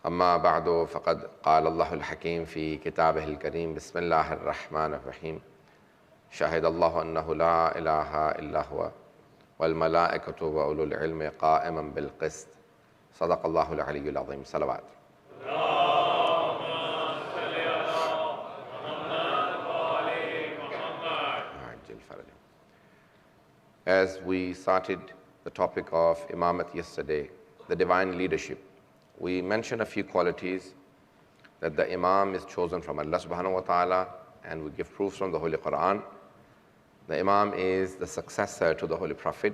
أما بعد فقد قال الله الحكيم في كتابه الكريم بسم الله الرحمن الرحيم شهد الله أنه لا إله إلا هو والملائكة وأولو العلم قائما بالقسط صدق الله العلي العظيم. صلوات. As we started the topic of Imamat yesterday, the divine leadership, we mentioned a few qualities that the Imam is chosen from Allah subhanahu wa ta'ala, and we give proofs from the Holy Quran. The Imam is the successor to the Holy Prophet.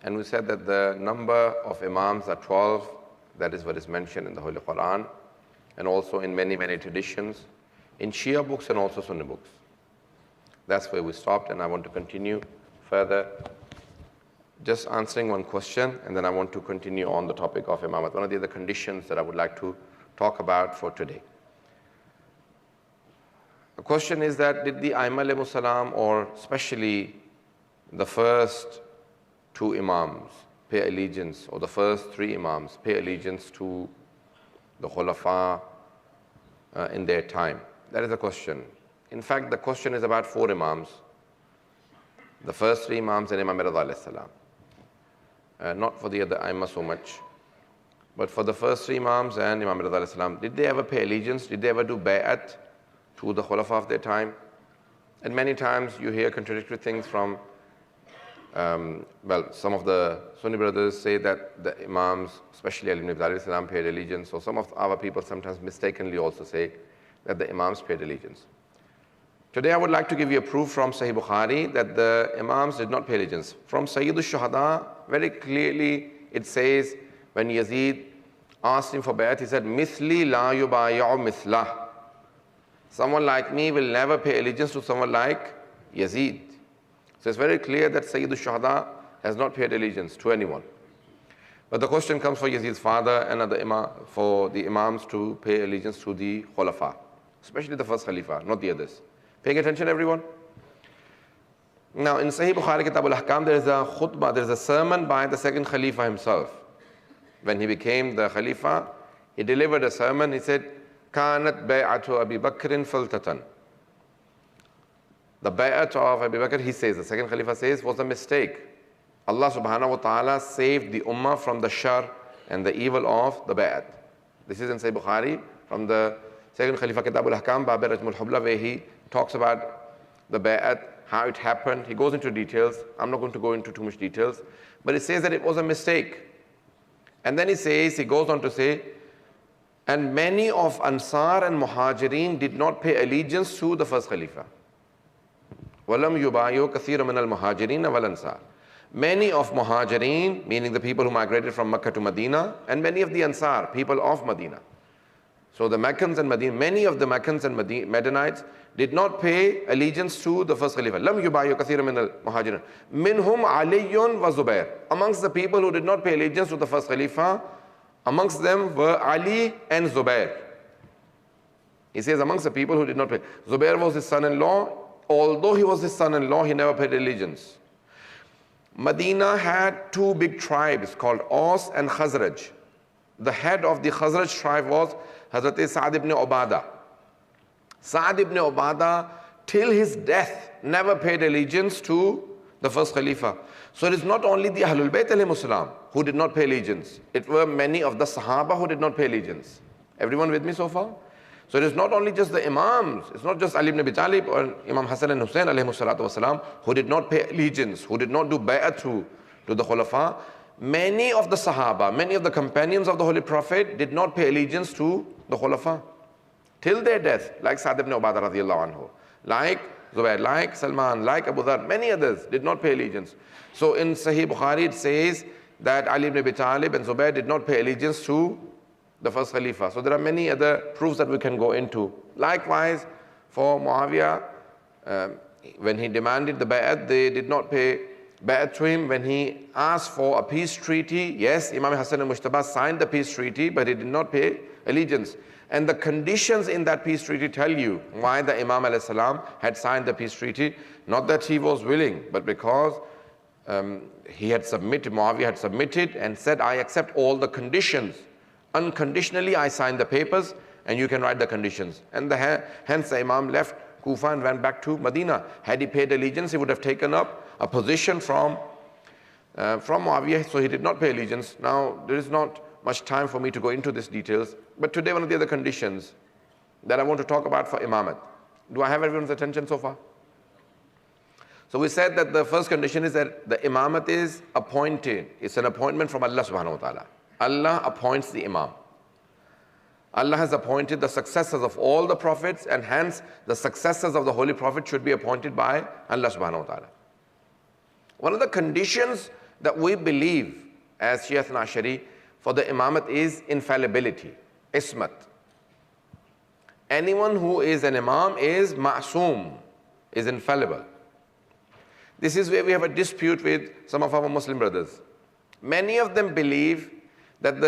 And we said that the number of Imams are 12. That is what is mentioned in the Holy Quran, and also in many, many traditions, in Shia books and also Sunni books. That's where we stopped, and I want to continue further, just answering one question, and then I want to continue on the topic of Imamat, one of the other conditions that I would like to talk about for today. The question is that did the Aimma alayhimu salam, or especially the first two Imams, pay allegiance, or the first three Imams pay allegiance to the Khulafa in their time? That is the question. In fact, the question is about four Imams. The first three Imams and Imam Rida alayhi salam. Not for the other Aimma so much, but for the first three Imams and Imam Rida alayhi salam, did they ever pay allegiance? Did they ever do bay'at to the Khulafa of their time? And many times you hear contradictory things from, some of the Sunni brothers say that the Imams, especially Ali ibn Abi Talib alayhi salam, paid allegiance. So some of our people sometimes mistakenly also say that the Imams paid allegiance. Today I would like to give you a proof from Sahih Bukhari that the Imams did not pay allegiance. From Sayyid al-Shuhada, very clearly it says, when Yazid asked him for bay'at, he said, Mithli la yubaya'u mithlah. Someone like me will never pay allegiance to someone like Yazid. So it's very clear that Sayyid al-Shuhada has not paid allegiance to anyone. But the question comes for Yazid's father and for the Imams to pay allegiance to the Khulafa, especially the first Khalifa, not the others. Paying attention, everyone? Now, in Sahih Bukhari Kitab al-Ahkam, there is a khutbah, there is a sermon by the second Khalifa himself. When he became the Khalifa, he delivered a sermon. He said, Kanat bay'atu Abi Bakrin faltatan. The bay'at of Abi Bakr, he says, the second Khalifa says, was a mistake. Allah subhanahu wa ta'ala saved the ummah from the shar and the evil of the bay'at. This is in Sahih Bukhari from the second Khalifa Kitab al-Ahkam, Bab Rajmul Hubla, where he talks about the bay'at, how it happened. He goes into details. I'm not going to go into too much details, but it says that it was a mistake. And then he goes on to say, and many of Ansar and Muhajirin did not pay allegiance to the first Khalifa. وَلَمْ يُبَايُوا كَثِيرًا مِنَ الْمُهَاجِرِينَ وَالْأَنصَارِ. Many of Muhajirin, meaning the people who migrated from Mecca to Medina, and many of the Ansar, people of Medina. So the Meccans and many of the Meccans and Medinites did not pay allegiance to the first Khalifa. لَمْ يُبَايُوا كَثِيرًا مِنَ الْمُهَاجِرِينَ مِنْهُمْ عَلِيٌّ وَزُبَيْرٌ. Amongst the people who did not pay allegiance to the first Khalifa, amongst them were Ali and Zubair. He says amongst the people who did not pay. Zubair was his son-in-law. Although he was his son-in-law, he never paid allegiance. Medina had two big tribes called Aus and Khazraj. The head of the Khazraj tribe was Hazrat Sa'd ibn Ubadah. Sa'd ibn Ubadah, till his death, never paid allegiance to the first Khalifa. So it is not only the Ahlul Bayt alayhimu salam who did not pay allegiance. It were many of the Sahaba who did not pay allegiance. Everyone with me so far? So it is not only just the Imams, it's not just Ali ibn Abi Talib or Imam Hassan and Hussein alayhimu salatu wasalam who did not pay allegiance, who did not do bay'at to the Khulafa. Many of the Sahaba, many of the companions of the Holy Prophet did not pay allegiance to the Khulafa till their death, like Sa'd ibn Ubadah radiallahu anhu, like Zubair, like Salman, like Abu Dhar, many others did not pay allegiance. So in Sahih Bukhari it says that Ali ibn Abi Talib and Zubair did not pay allegiance to the first Khalifa. So there are many other proofs that we can go into. Likewise, for Muawiyah, when he demanded the bay'at, they did not pay bay'at to him. When he asked for a peace treaty, yes, Imam Hassan al-Mujtaba signed the peace treaty, but he did not pay allegiance. And the conditions in that peace treaty tell you why the Imam alayhi salam had signed the peace treaty. Not that he was willing, but because he had submitted, Muawiyah had submitted and said, I accept all the conditions Unconditionally, I sign the papers and you can write the conditions. And hence the Imam left Kufa and went back to Medina. Had he paid allegiance, he would have taken up a position from Muawiyah, so he did not pay allegiance. Now, there is not much time for me to go into these details, but today one of the other conditions that I want to talk about for Imamat. Do I have everyone's attention so far? So we said that the first condition is that the Imamat is appointed. It's an appointment from Allah subhanahu wa ta'ala. Allah appoints the Imam. Allah has appointed the successors of all the prophets, and hence the successors of the Holy Prophet should be appointed by Allah subhanahu wa ta'ala. One of the conditions that we believe as Shia Ithna Ashari for the Imamat is infallibility, ismat. Anyone who is an Imam is ma'soom, is infallible. This is where we have a dispute with some of our Muslim brothers. Many of them believe that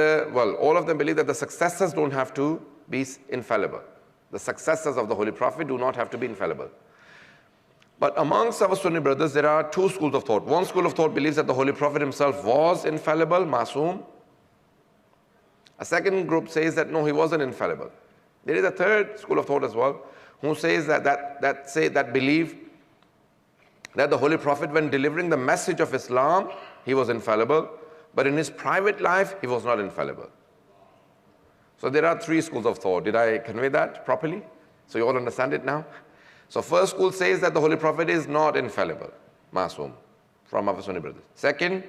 all of them believe that the successors don't have to be infallible. The successors of the Holy Prophet do not have to be infallible. But amongst our Sunni brothers, there are two schools of thought. One school of thought believes that the Holy Prophet himself was infallible, masoom. A second group says that no, he wasn't infallible. There is a third school of thought as well, who says that believe that the Holy Prophet, when delivering the message of Islam, he was infallible, but in his private life, he was not infallible. So there are three schools of thought. Did I convey that properly? So you all understand it now? So first school says that the Holy Prophet is not infallible, masoom, from our Sunni brothers. Second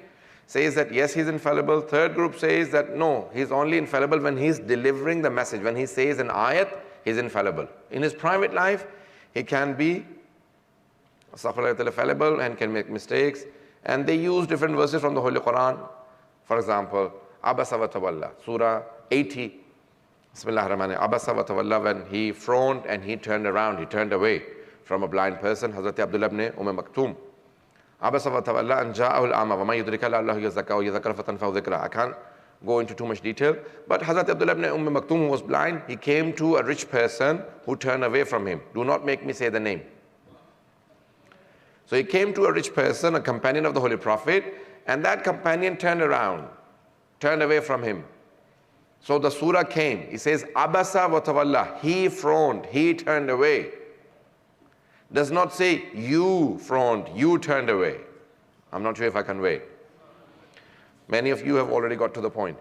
says that yes, he's infallible. Third group says that no, he's only infallible when he's delivering the message. When he says an ayat, he's infallible. In his private life, he can be fallible and can make mistakes. And they use different verses from the Holy Quran. For example, Abasa wa Tawalla, Surah 80. Bismillah ar-Rahman ar-Rahim. Abasa wa Tawalla, when he frowned and he turned around, he turned away from a blind person, Hazrat Abdullah ibn Maktoum. Abasa wa Tawalla an ja'ahu al-ama wa ma yudrika la'allahu yazakka wa yadhakkara fatanfa'u dhikra. I can't go into too much detail, but Hazrat Abdullah ibn Maktoum, who was blind, he came to a rich person who turned away from him. Do not make me say the name. So he came to a rich person, a companion of the Holy Prophet, and that companion turned around, turned away from him. So the surah came. He says, Abasa wa Tawalla, he frowned, he turned away. Does not say, you frowned, you turned away. I'm not sure if I convey. Many of you have already got to the point.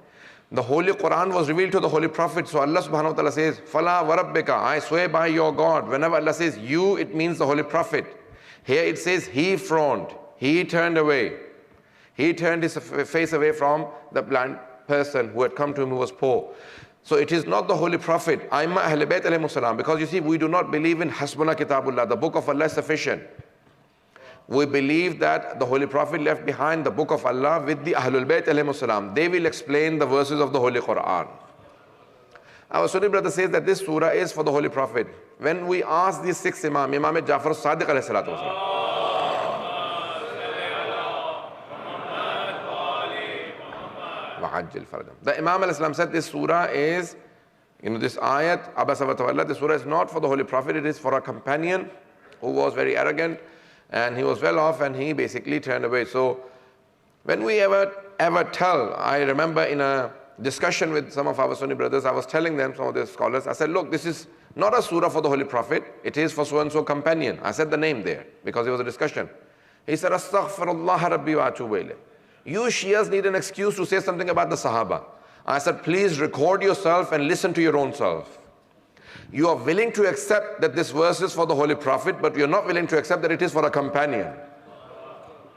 The Holy Quran was revealed to the Holy Prophet. So Allah subhanahu wa ta'ala says, Fala wa rabbika, I swear by your God. Whenever Allah says you, it means the Holy Prophet. Here it says he frowned, he turned away. He turned his face away from the blind person who had come to him who was poor. So it is not the Holy Prophet, Aimma Ahl Bayt alayhimus salam, because you see, we do not believe in Hasbuna Kitabullah, the book of Allah is sufficient. We believe that the Holy Prophet left behind the book of Allah with the Ahlul Bayt alayhimus salam. They will explain the verses of the Holy Quran. Our Sunni brother says that this surah is for the Holy Prophet. When we ask these six Imam Ja'far as-Sadiq alayhi salatu wasalam, the Imam al-Islam said this surah is, this ayat, Abasa wa Tawalla, this surah is not for the Holy Prophet, it is for a companion who was very arrogant and he was well off and he basically turned away. So when we ever tell, I remember in a discussion with some of our Sunni brothers, I was telling them, some of the scholars, I said, look, this is not a surah for the Holy Prophet, it is for so-and-so companion. I said the name there because it was a discussion. He said, Astaghfirullah Rabbi wa atubu ilayh. You Shias need an excuse to say something about the Sahaba. I said, please record yourself and listen to your own self. You are willing to accept that this verse is for the Holy Prophet, but you're not willing to accept that it is for a companion.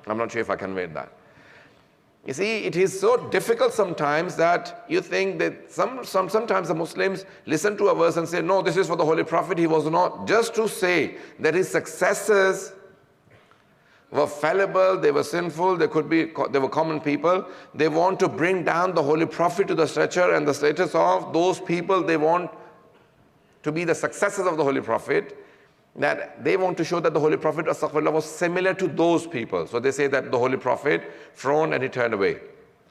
I'm not sure if I conveyed that. You see, it is so difficult sometimes that you think that sometimes the Muslims listen to a verse and say, no, this is for the Holy Prophet, he was not. Just to say that his successors were fallible, they were sinful, they were common people. They want to bring down the Holy Prophet to the stature and the status of those people they want to be the successors of the Holy Prophet, that they want to show that the Holy Prophet was similar to those people. So they say that the Holy Prophet frowned and he turned away.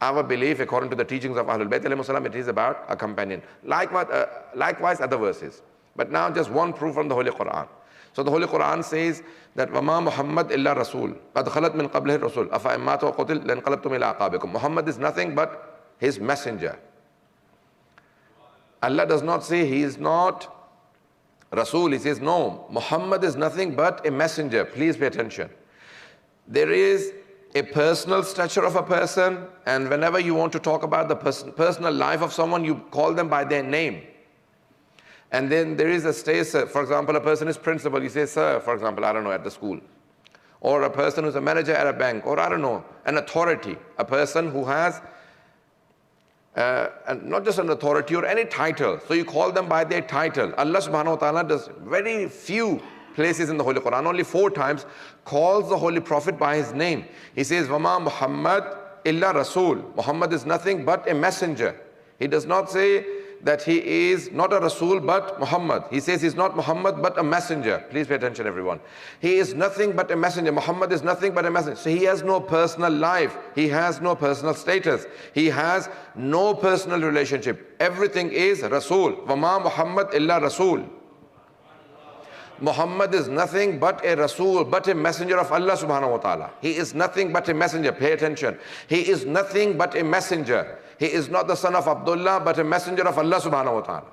Our belief, according to the teachings of Ahlul Bayt alayhimus salam, it is about a companion. Likewise other verses. But now just one proof from the Holy Quran. So the Holy Quran says that وَمَا مُحَمَّدْ إِلَّا رَسُولٌ قَدْ خَلَتْ مِنْ قَبْلِهِ الرُّسُولُ أَفَإِمَّاتُ وَقُتِلْ لَنْقَلَبْتُمْ إِلَىٰ أَعْقَابِكُمْ. Muhammad is nothing but his messenger. Allah does not say he is not Rasul. He says, no, Muhammad is nothing but a messenger. Please pay attention. There is a personal stature of a person, and whenever you want to talk about the personal life of someone, you call them by their name. And then there is a status. For example, a person is principal, you say sir, for example, I don't know, at the school. Or a person who's a manager at a bank, or I don't know, an authority, a person who has and not just an authority or any title. So you call them by their title. Allah subhanahu wa ta'ala does very few places in the Holy Quran, only 4 times, calls the Holy Prophet by his name. He says, Wama Muhammad illa Rasul. Muhammad is nothing but a messenger. He does not say that he is not a Rasul but Muhammad. He says he's not Muhammad but a messenger. Please pay attention, everyone. He is nothing but a messenger. Muhammad is nothing but a messenger. So he has no personal life. He has no personal status. He has no personal relationship. Everything is Rasul. Wama Muhammad illa Rasul. Muhammad is nothing but a Rasul, but a messenger of Allah subhanahu wa ta'ala. He is nothing but a messenger. Pay attention. He is nothing but a messenger. He is not the son of Abdullah, but a messenger of Allah subhanahu wa ta'ala.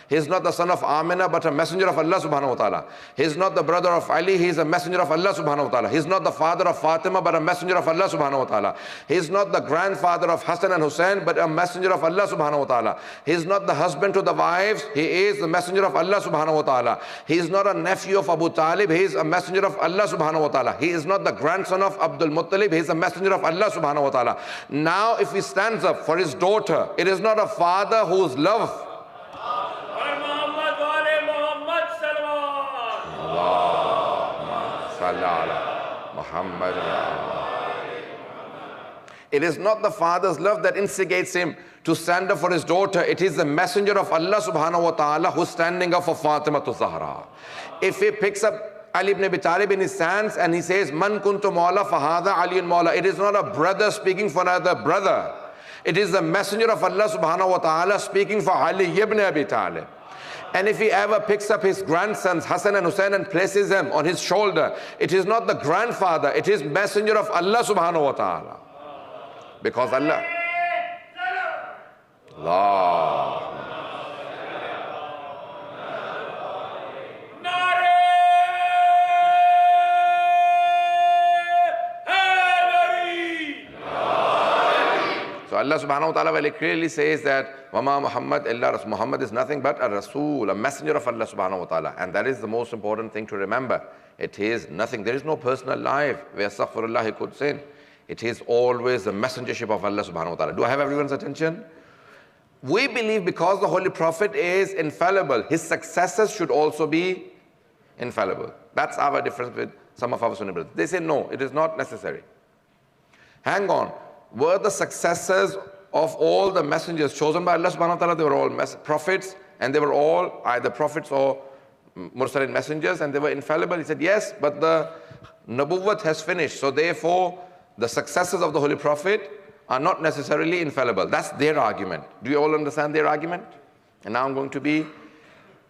He is not the son of Amina, but a messenger of Allah subhanahu wa ta'ala. He is not the brother of Ali, he is a messenger of Allah subhanahu wa ta'ala. He is not the father of Fatima, but a messenger of Allah subhanahu wa ta'ala. He is not the grandfather of Hassan and Hussein, but a messenger of Allah subhanahu wa ta'ala. He is not the husband to the wives, he is the messenger of Allah subhanahu wa ta'ala. He is not a nephew of Abu Talib, he is a messenger of Allah subhanahu wa ta'ala. He is not the grandson of Abdul Muttalib, he is a messenger of Allah subhanahu wa ta'ala. Now if he stands up for his daughter, it is not a father whose love Muhammad. It is not the father's love that instigates him to stand up for his daughter. It is the messenger of Allah subhanahu wa ta'ala who's standing up for Fatima to Zahra. If he picks up Ali ibn Abi Talib in his hands and he says, Man kuntu mawla fahada aliyun mawla. It is not a brother speaking for another brother. It is the messenger of Allah subhanahu wa ta'ala speaking for Ali ibn Abi Talib. And if he ever picks up his grandsons, Hassan and Hussein, and places them on his shoulder, it is not the grandfather, it is messenger of Allah subhanahu wa ta'ala. Because Allah. So Allah subhanahu wa ta'ala very clearly says that Wama Muhammad illa Rasul. Muhammad is nothing but a Rasul, a messenger of Allah subhanahu wa ta'ala. And that is the most important thing to remember. It is nothing. There is no personal life where astaghfirullah he could sin. It is always the messengership of Allah subhanahu wa ta'ala. Do I have everyone's attention? We believe because the Holy Prophet is infallible, his successors should also be infallible. That's our difference with some of our Sunni brothers. They say no, it is not necessary. Hang on. Were the successors of all the messengers chosen by Allah subhanahu wa ta'ala? They were all prophets, and they were all either prophets or mursalin messengers, and they were infallible. He said yes, but the nubuwwat has finished, so therefore the successors of the Holy Prophet are not necessarily infallible. That's their argument. Do you all understand their argument? And now I'm going to be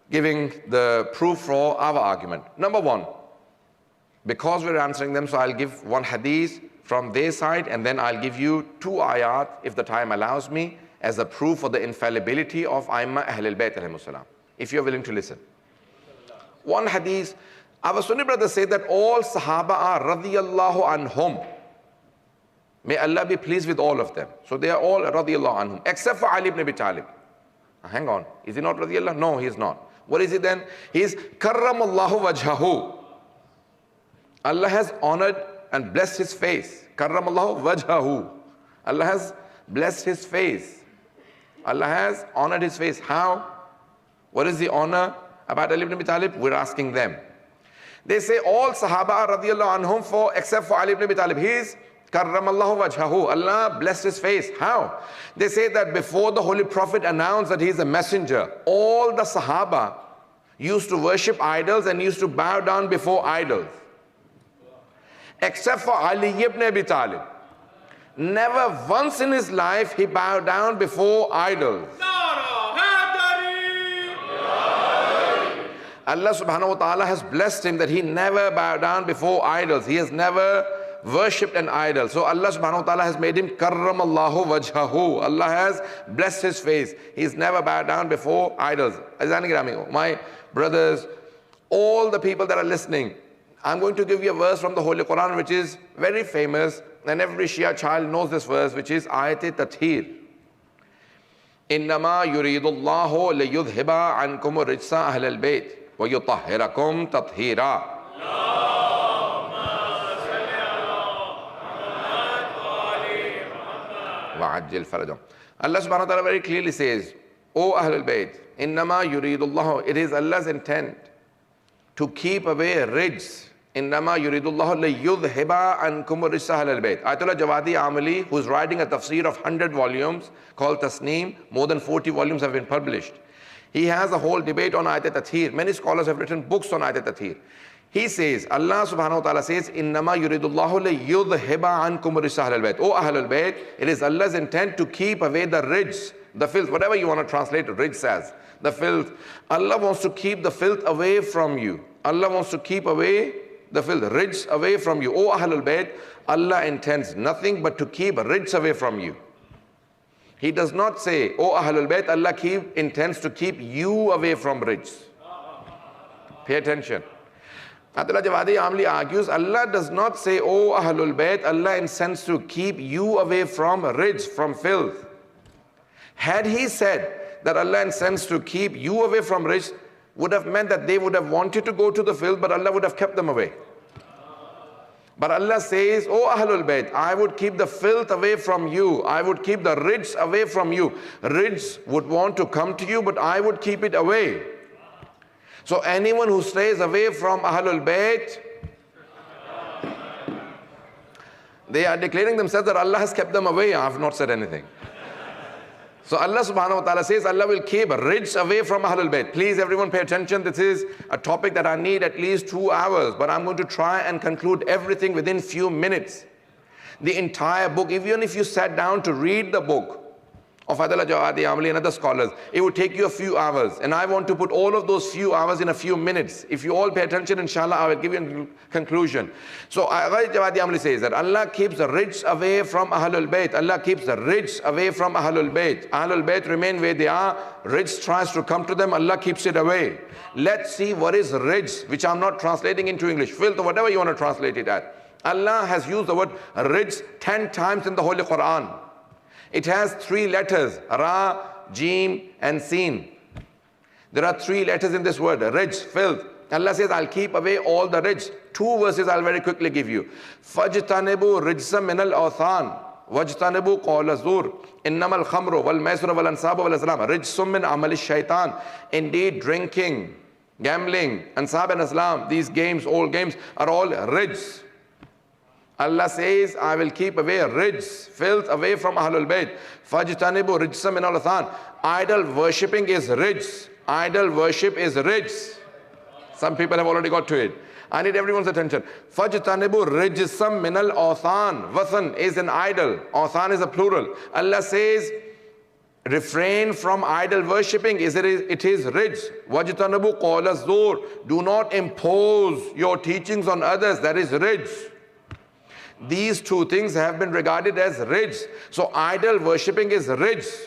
giving the proof for our argument. Number one, because we're answering them, so I'll give one hadith from their side, and then I'll give you 2 ayat, if the time allows me, as a proof for the infallibility of Aimma Ahlul Bayt alayhimus salam, if you're willing to listen. One hadith, our Sunni brothers say that all Sahaba are radiyallahu anhum. May Allah be pleased with all of them. So they are all radiyallahu anhum, except for Ali ibn Abi Talib. Hang on, is he not radiyallahu? No, he is not. What is he then? He is karramallahu wajhahu. Allah has honored and blessed his face. Karramallahu wajhahu. Allah has blessed his face. Allah has honored his face. How? What is the honor about Ali ibn Abi Talib? We're asking them. They say all Sahaba are radiyallahu anhum for except for Ali ibn Abi Talib. He is karramallahu wajhahu. Allah blessed his face. How? They say that before the Holy Prophet announced that he is a messenger, all the Sahaba used to worship idols and used to bow down before idols. Except for Ali ibn Abi Talib. Never once in his life he bowed down before idols. Allah subhanahu wa ta'ala has blessed him that he never bowed down before idols. He has never worshipped an idol. So Allah subhanahu wa ta'ala has made him karramallahu wajhahu. Allah has blessed his face. He's never bowed down before idols. My brothers, all the people that are listening, I'm going to give you a verse from the Holy Quran which is very famous, and every Shia child knows this verse, which is Ayat-e-Tathir. إِنَّمَا يُرِيدُ اللَّهُ لِيُذْهِبَ عَنْكُمُ الرِّجْسَ أَهْلَ الْبَيْتِ وَيُطَهِّرَكُمْ تَطْهِيرًا. وَعَجِّلْ فَرَجَهُمْ. Allah subhanahu wa ta'ala very clearly says, O Ahlul Bayt, إِنَّمَا يُرِيدُ اللَّهُ, it is Allah's intent to keep away rijs. إِنَّمَا يُرِيدُ اللَّهُ لِيُذْهِبَ عَنْكُمُ الرِّجْسَ أَهْلَ الْبَيْتِ. Ayatollah Jawadi Amali, who's writing a tafsir of 100 volumes called Tasneem, more than 40 volumes have been published. He has a whole debate on Ayat-e-Tathir. Many scholars have written books on Ayat-e-Tathir. He says, Allah subhanahu wa ta'ala says, إِنَّمَا يُرِيدُ اللَّهُ لِيُذْهِبَ عَنْكُمُ الرِّجْسَ أَهْلَ الْبَيْتِ. O Ahlul Bayt, it is Allah's intent to keep away the rijs, the filth, whatever you want to translate rijs as, the filth. Allah wants to keep the filth away from you. Allah wants to keep away the filth, rijs away from you. O Ahlul Bayt, Allah intends nothing but to keep rijs away from you. He does not say, O Ahlul Bayt, Allah intends to keep you away from rijs. Pay attention. Ayatollah Jawadi Amli argues, Allah does not say, O Ahlul Bayt, Allah intends to keep you away from rijs, from filth. Had he said that Allah intends to keep you away from rijs, would have meant that they would have wanted to go to the filth, but Allah would have kept them away. But Allah says, O Ahlul Bayt, I would keep the filth away from you. I would keep the rijs away from you. Rijs would want to come to you, but I would keep it away. So anyone who stays away from Ahlul Bayt, they are declaring themselves that Allah has kept them away. I have not said anything. So Allah subhanahu wa ta'ala says, Allah will keep rijs away from Ahlul Bayt. Please everyone pay attention. This is a topic that I need at least 2 hours, but I'm going to try and conclude everything within few minutes. The entire book, even if you sat down to read the book of Ayatollah Jawadi Amali and other scholars, it would take you a few hours. And I want to put all of those few hours in a few minutes. If you all pay attention, inshallah, I will give you a conclusion. So Ayatollah Jawadi Amali says that Allah keeps the rijs away from Ahlul Bayt. Allah keeps the rijs away from Ahlul Bayt. Ahlul Bayt remain where they are. Rijs tries to come to them. Allah keeps it away. Let's see what is rijs, which I'm not translating into English. Filth or whatever you want to translate it as. Allah has used the word rijs 10 times in the Holy Quran. It has 3 letters, Ra, Jim, and Sin. There are 3 letters in this word, rijs, filth. Allah says, I'll keep away all the rijs. 2 verses I'll very quickly give you. فَجْتَنِبُوا رِجْسًا مِنَ الْأَوْثَانِ وَجْتَنِبُوا قَوْلَ الزُّورِ إِنَّمَا الْخَمْرُ وَالْمَيْسِرُ وَالْأَنْصَابُ وَالْأَزْلَامُ رِجْسٌ مِّنْ عَمَلِ الشَّيْطَانِ. Indeed, drinking, gambling, ansab and aslam, these games, all games, are all rijs. Allah says, I will keep away rijs, filth away from Ahlul Bayt. Fajtanibu rijsa min al-athan. Idol worshipping is rijs. Idol worship is rijs. Some people have already got to it. I need everyone's attention. Fajtanibu rijsam min al-athan. Wathan is an idol. Athan is a plural. Allah says, refrain from idol worshipping. It is rijs. Wajtanibu qawl az-zur. Do not impose your teachings on others. That is rijs. These 2 things have been regarded as rijs. So idol worshipping is rijs.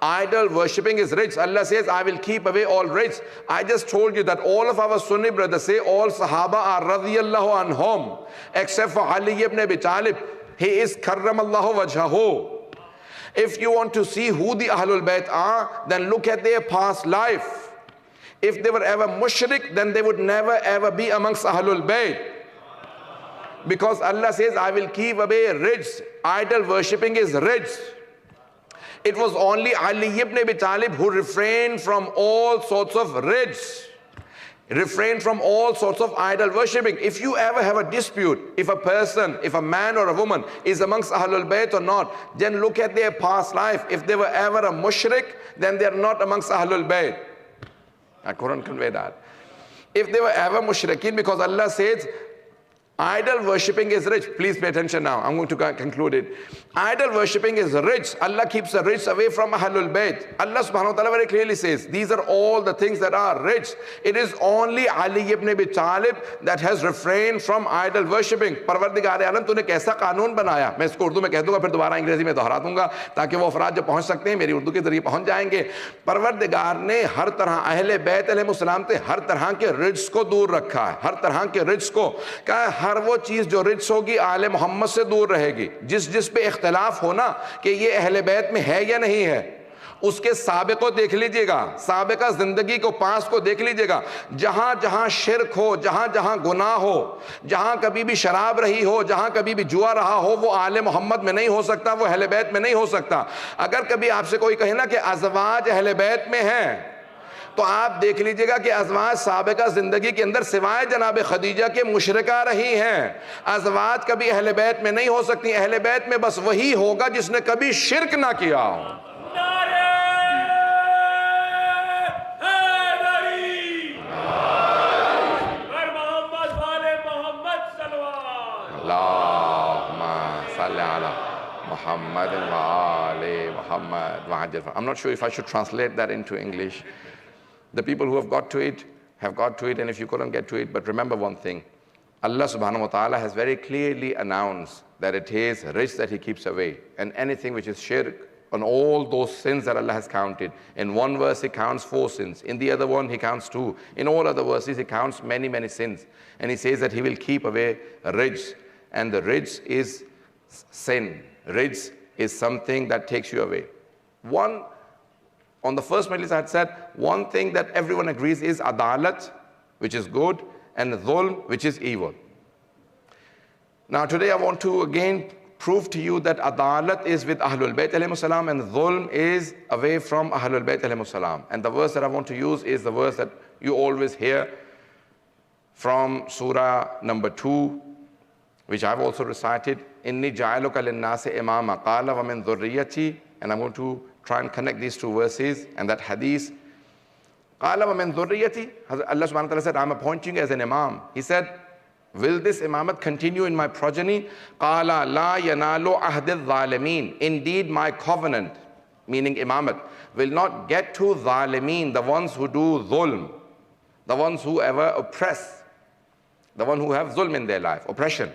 Idol worshipping is rijs. Allah says, I will keep away all rijs. I just told you that all of our Sunni brothers say all Sahaba are radiyallahu anhum, except for Ali ibn Abi Talib. He is karramallahu wajhahu. If you want to see who the Ahlul Bayt are, then look at their past life. If they were ever mushrik, then they would never ever be amongst Ahlul Bayt. Because Allah says, I will keep away rijs. Idol worshipping is rijs. It was only Ali ibn Abi Talib who refrained from all sorts of rijs. Refrained from all sorts of idol worshipping. If you ever have a dispute, if a person, if a man or a woman is amongst Ahlul Bayt or not, then look at their past life. If they were ever a mushrik, then they are not amongst Ahlul Bayt. I couldn't convey that. If they were ever mushrikeen, because Allah says, Idol worshipping is rich. Please pay attention now. I'm going to conclude it. Idol worshipping is rich. Allah keeps the rich away from Ahlul Bayt. Allah subhanahu wa ta'ala very clearly says, these are all the things that are rich. It is only Ali ibn Abi Talib that has refrained from idol worshipping. Parvardigar alam, तूने कैसा कानून बनाया? मैं इसको उर्दू में कह दूंगा, फिर दोबारा अंग्रेजी में दोहरा दूंगा, ताकि वो अफराद जो पहुंच सकते हैं मेरी उर्दू के जरिए पहुंच जाएंगे. परवरदिगार ने हर तरह अहले बैत अलैहिस्सलाम से हर तरह के रिज्क को दूर रखा है. हर तरह के रिज्क को कहा, हर वो चीज जो रिच होगी आले मोहम्मद से दूर रहेगी. जिस पे इख्तिलाफ होना कि ये अहले बैत में है या नहीं है, उसके साबिक़ को देख लीजिएगा, साबिक़ा जिंदगी को, पास को देख लीजिएगा. जहां जहां शिरक हो, जहां जहां गुनाह हो, जहां कभी भी शराब रही हो, जहां कभी भी जुआ रहा हो, वो आले मोहम्मद में नहीं हो सकता, वो अहले बैत में नहीं हो सकता. अगर कभी आपसे कोई कहे ना कि अज़वाज अहले बैत में है, तो आप देख लीजिएगा कि अज़वाज साबिक़ा ज़िंदगी के अंदर सिवाय जनाब खदीजा के मुशरिका रही हैं. अज़वाज कभी अहले बैत में नहीं हो सकती. अहले बैत में बस वही होगा जिसने कभी शिरक ना किया हो. I'm not sure if I should translate that into English. The people who have got to it, and if you couldn't get to it, but remember one thing. Allah subhanahu wa ta'ala has very clearly announced that it is rich that He keeps away. And anything which is shirk, on all those sins that Allah has counted. In one verse He counts 4 sins. In the other one He counts 2. In all other verses He counts many, many sins. And He says that He will keep away rijs. And the rijs is sin. Rijs is something that takes you away. On the first majlis I had said, one thing that everyone agrees is adalat, which is good, and dhulm, which is evil. Now today I want to again prove to you that adalat is with Ahlul Bayt alayhimus salam and dhulm is away from Ahlul Bayt alayhimus salam. And the verse that I want to use is the verse that you always hear from Surah number 2, which I've also recited. Inni ja'aluka linnasi imama qala wa min dhurriyyati. And I'm going to try and connect these 2 verses and that hadith. Qala wa min dhurriyyati. Allah subhanahu wa ta'ala said, I'm appointing you as an imam. He said, will this imamat continue in my progeny? Qala la yanalu ahdi dhalimin. Indeed, my covenant, meaning imamat, will not get to dhalimin, the ones who do dhulm, the ones who ever oppress, the one who have dhulm in their life, oppression.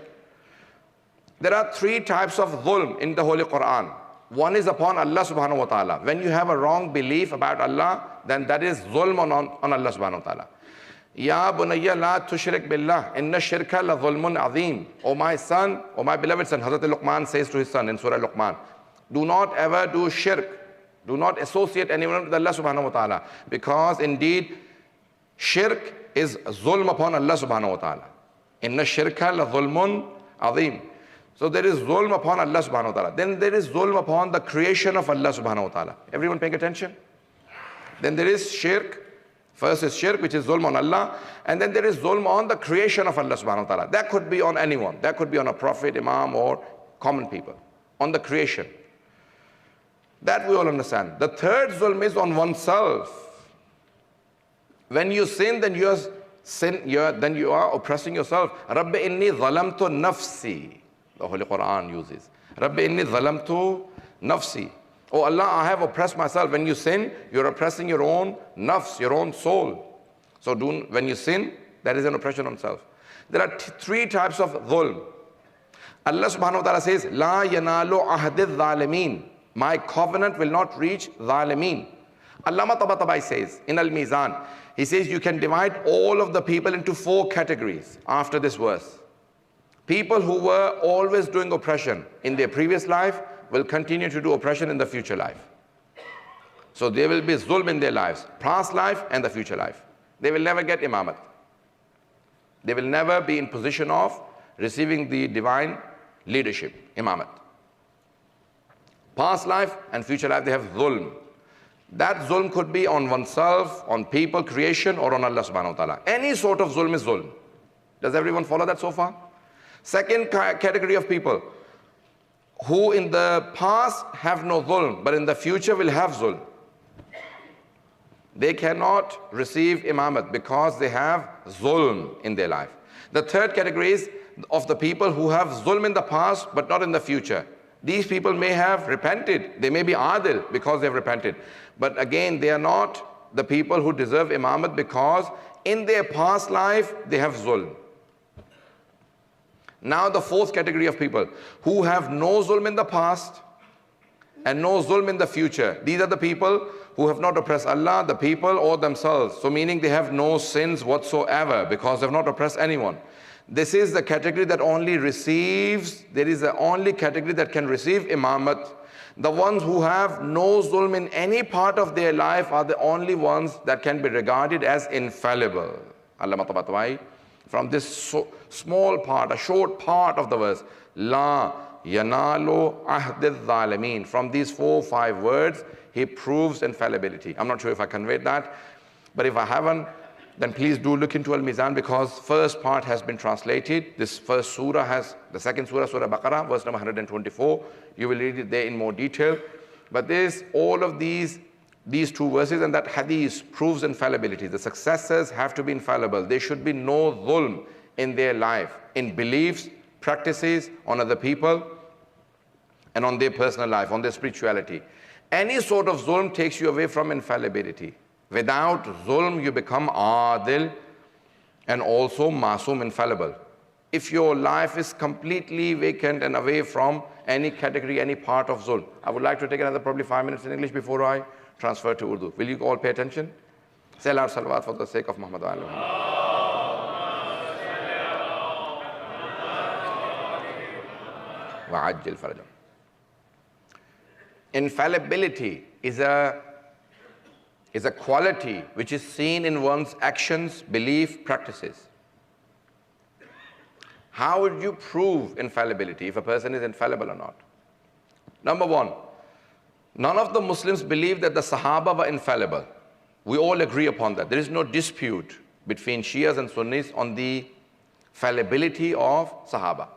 There are 3 types of dhulm in the Holy Quran. One is upon Allah subhanahu wa ta'ala. When you have a wrong belief about Allah, then that is dhulm on Allah subhanahu wa ta'ala. Ya bunayya la tushrik billah, inna shirka la dhulmun azim. O my son, O my beloved son, Hazrat Luqman says to his son in Surah Luqman, do not ever do shirk. Do not associate anyone with Allah subhanahu wa ta'ala. Because indeed, shirk is dhulm upon Allah subhanahu wa ta'ala. Inna shirka la dhulmun azim. So there is dhulm upon Allah subhanahu wa ta'ala. Then there is dhulm upon the creation of Allah subhanahu wa ta'ala. Everyone paying attention? Then there is shirk. First is shirk, which is dhulm on Allah. And then there is dhulm on the creation of Allah subhanahu wa ta'ala. That could be on anyone. That could be on a prophet, imam, or common people. On the creation. That we all understand. The third dhulm is on oneself. When you sin, then you are oppressing yourself. Rabbi inni zalamtu nafsi. The Holy Quran uses. Rabbi inni zalamtu nafsi. Oh Allah, I have oppressed myself. When you sin, you're oppressing your own nafs, your own soul. So when you sin, that is an oppression on self. There are 3 types of dhulm. Allah subhanahu wa ta'ala says, La yanalu ahdi dhalimin. My covenant will not reach dhalimin. Allama Tabatabai says in Al-Mizan, he says you can divide all of the people into 4 categories after this verse. People who were always doing oppression in their previous life will continue to do oppression in the future life. So there will be zulm in their lives, past life and the future life. They will never get imamat. They will never be in position of receiving the divine leadership, imamat. Past life and future life, they have zulm. That zulm could be on oneself, on people, creation, or on Allah subhanahu wa ta'ala. Any sort of zulm is zulm. Does everyone follow that so far? Second category of people who in the past have no dhulm, but in the future will have zulm. They cannot receive imamat because they have zulm in their life. The third category is of the people who have zulm in the past but not in the future. These people may have repented. They may be adil because they have repented. But again, they are not the people who deserve imamat because in their past life, they have zulm. Now the fourth category of people who have no zulm in the past and no zulm in the future. These are the people who have not oppressed Allah, the people, or themselves. So meaning they have no sins whatsoever because they have not oppressed anyone. This is the category that only receives, there is the only category that can receive imamat. The ones who have no zulm in any part of their life are the only ones that can be regarded as infallible. Allah matabatwai. From this small part, a short part of the verse, La yanalu ahdid zalimin. From these 4 or 5 words, he proves infallibility. I'm not sure if I conveyed that, but if I haven't, then please do look into Al-Mizan because first part has been translated. This first surah has, the second surah, Surah Baqarah, verse number 124. You will read it there in more detail. But there's all of these 2 verses and that hadith proves infallibility. The successors have to be infallible. There should be no dhulm in their life, in beliefs, practices, on other people, and on their personal life, on their spirituality. Any sort of zulm takes you away from infallibility. Without zulm, you become adil and also masum, infallible. If your life is completely vacant and away from any category, any part of zulm. I would like to take another probably 5 minutes in English before I transfer to Urdu. Will you all pay attention? Say loud salawat for the sake of Muhammad wa alihi. Infallibility is a quality which is seen in one's actions, belief, practices. How would you prove infallibility, if a person is infallible or not? Number 1, none of the Muslims believe that the Sahaba were infallible. We all agree upon that. There is no dispute between Shias and Sunnis on the fallibility of Sahaba.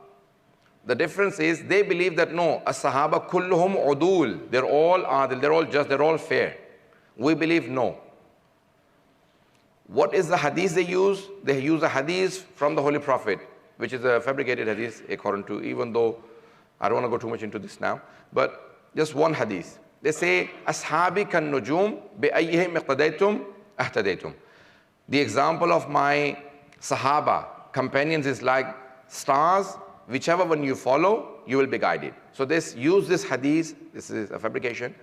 The difference is they believe that no, as-Sahaba kulluhum udul. They're all adil, they're all just, they're all fair. We believe no. What is the hadith they use? They use a hadith from the Holy Prophet, which is a fabricated hadith according to, even though I don't want to go too much into this now, but just one hadith. They say, Ashabi kan nujum bi ayyihim iqtadaytum ahtadaytum. The example of my Sahaba, companions, is like stars. Whichever one you follow, you will be guided. So they use this hadith, this is a fabrication,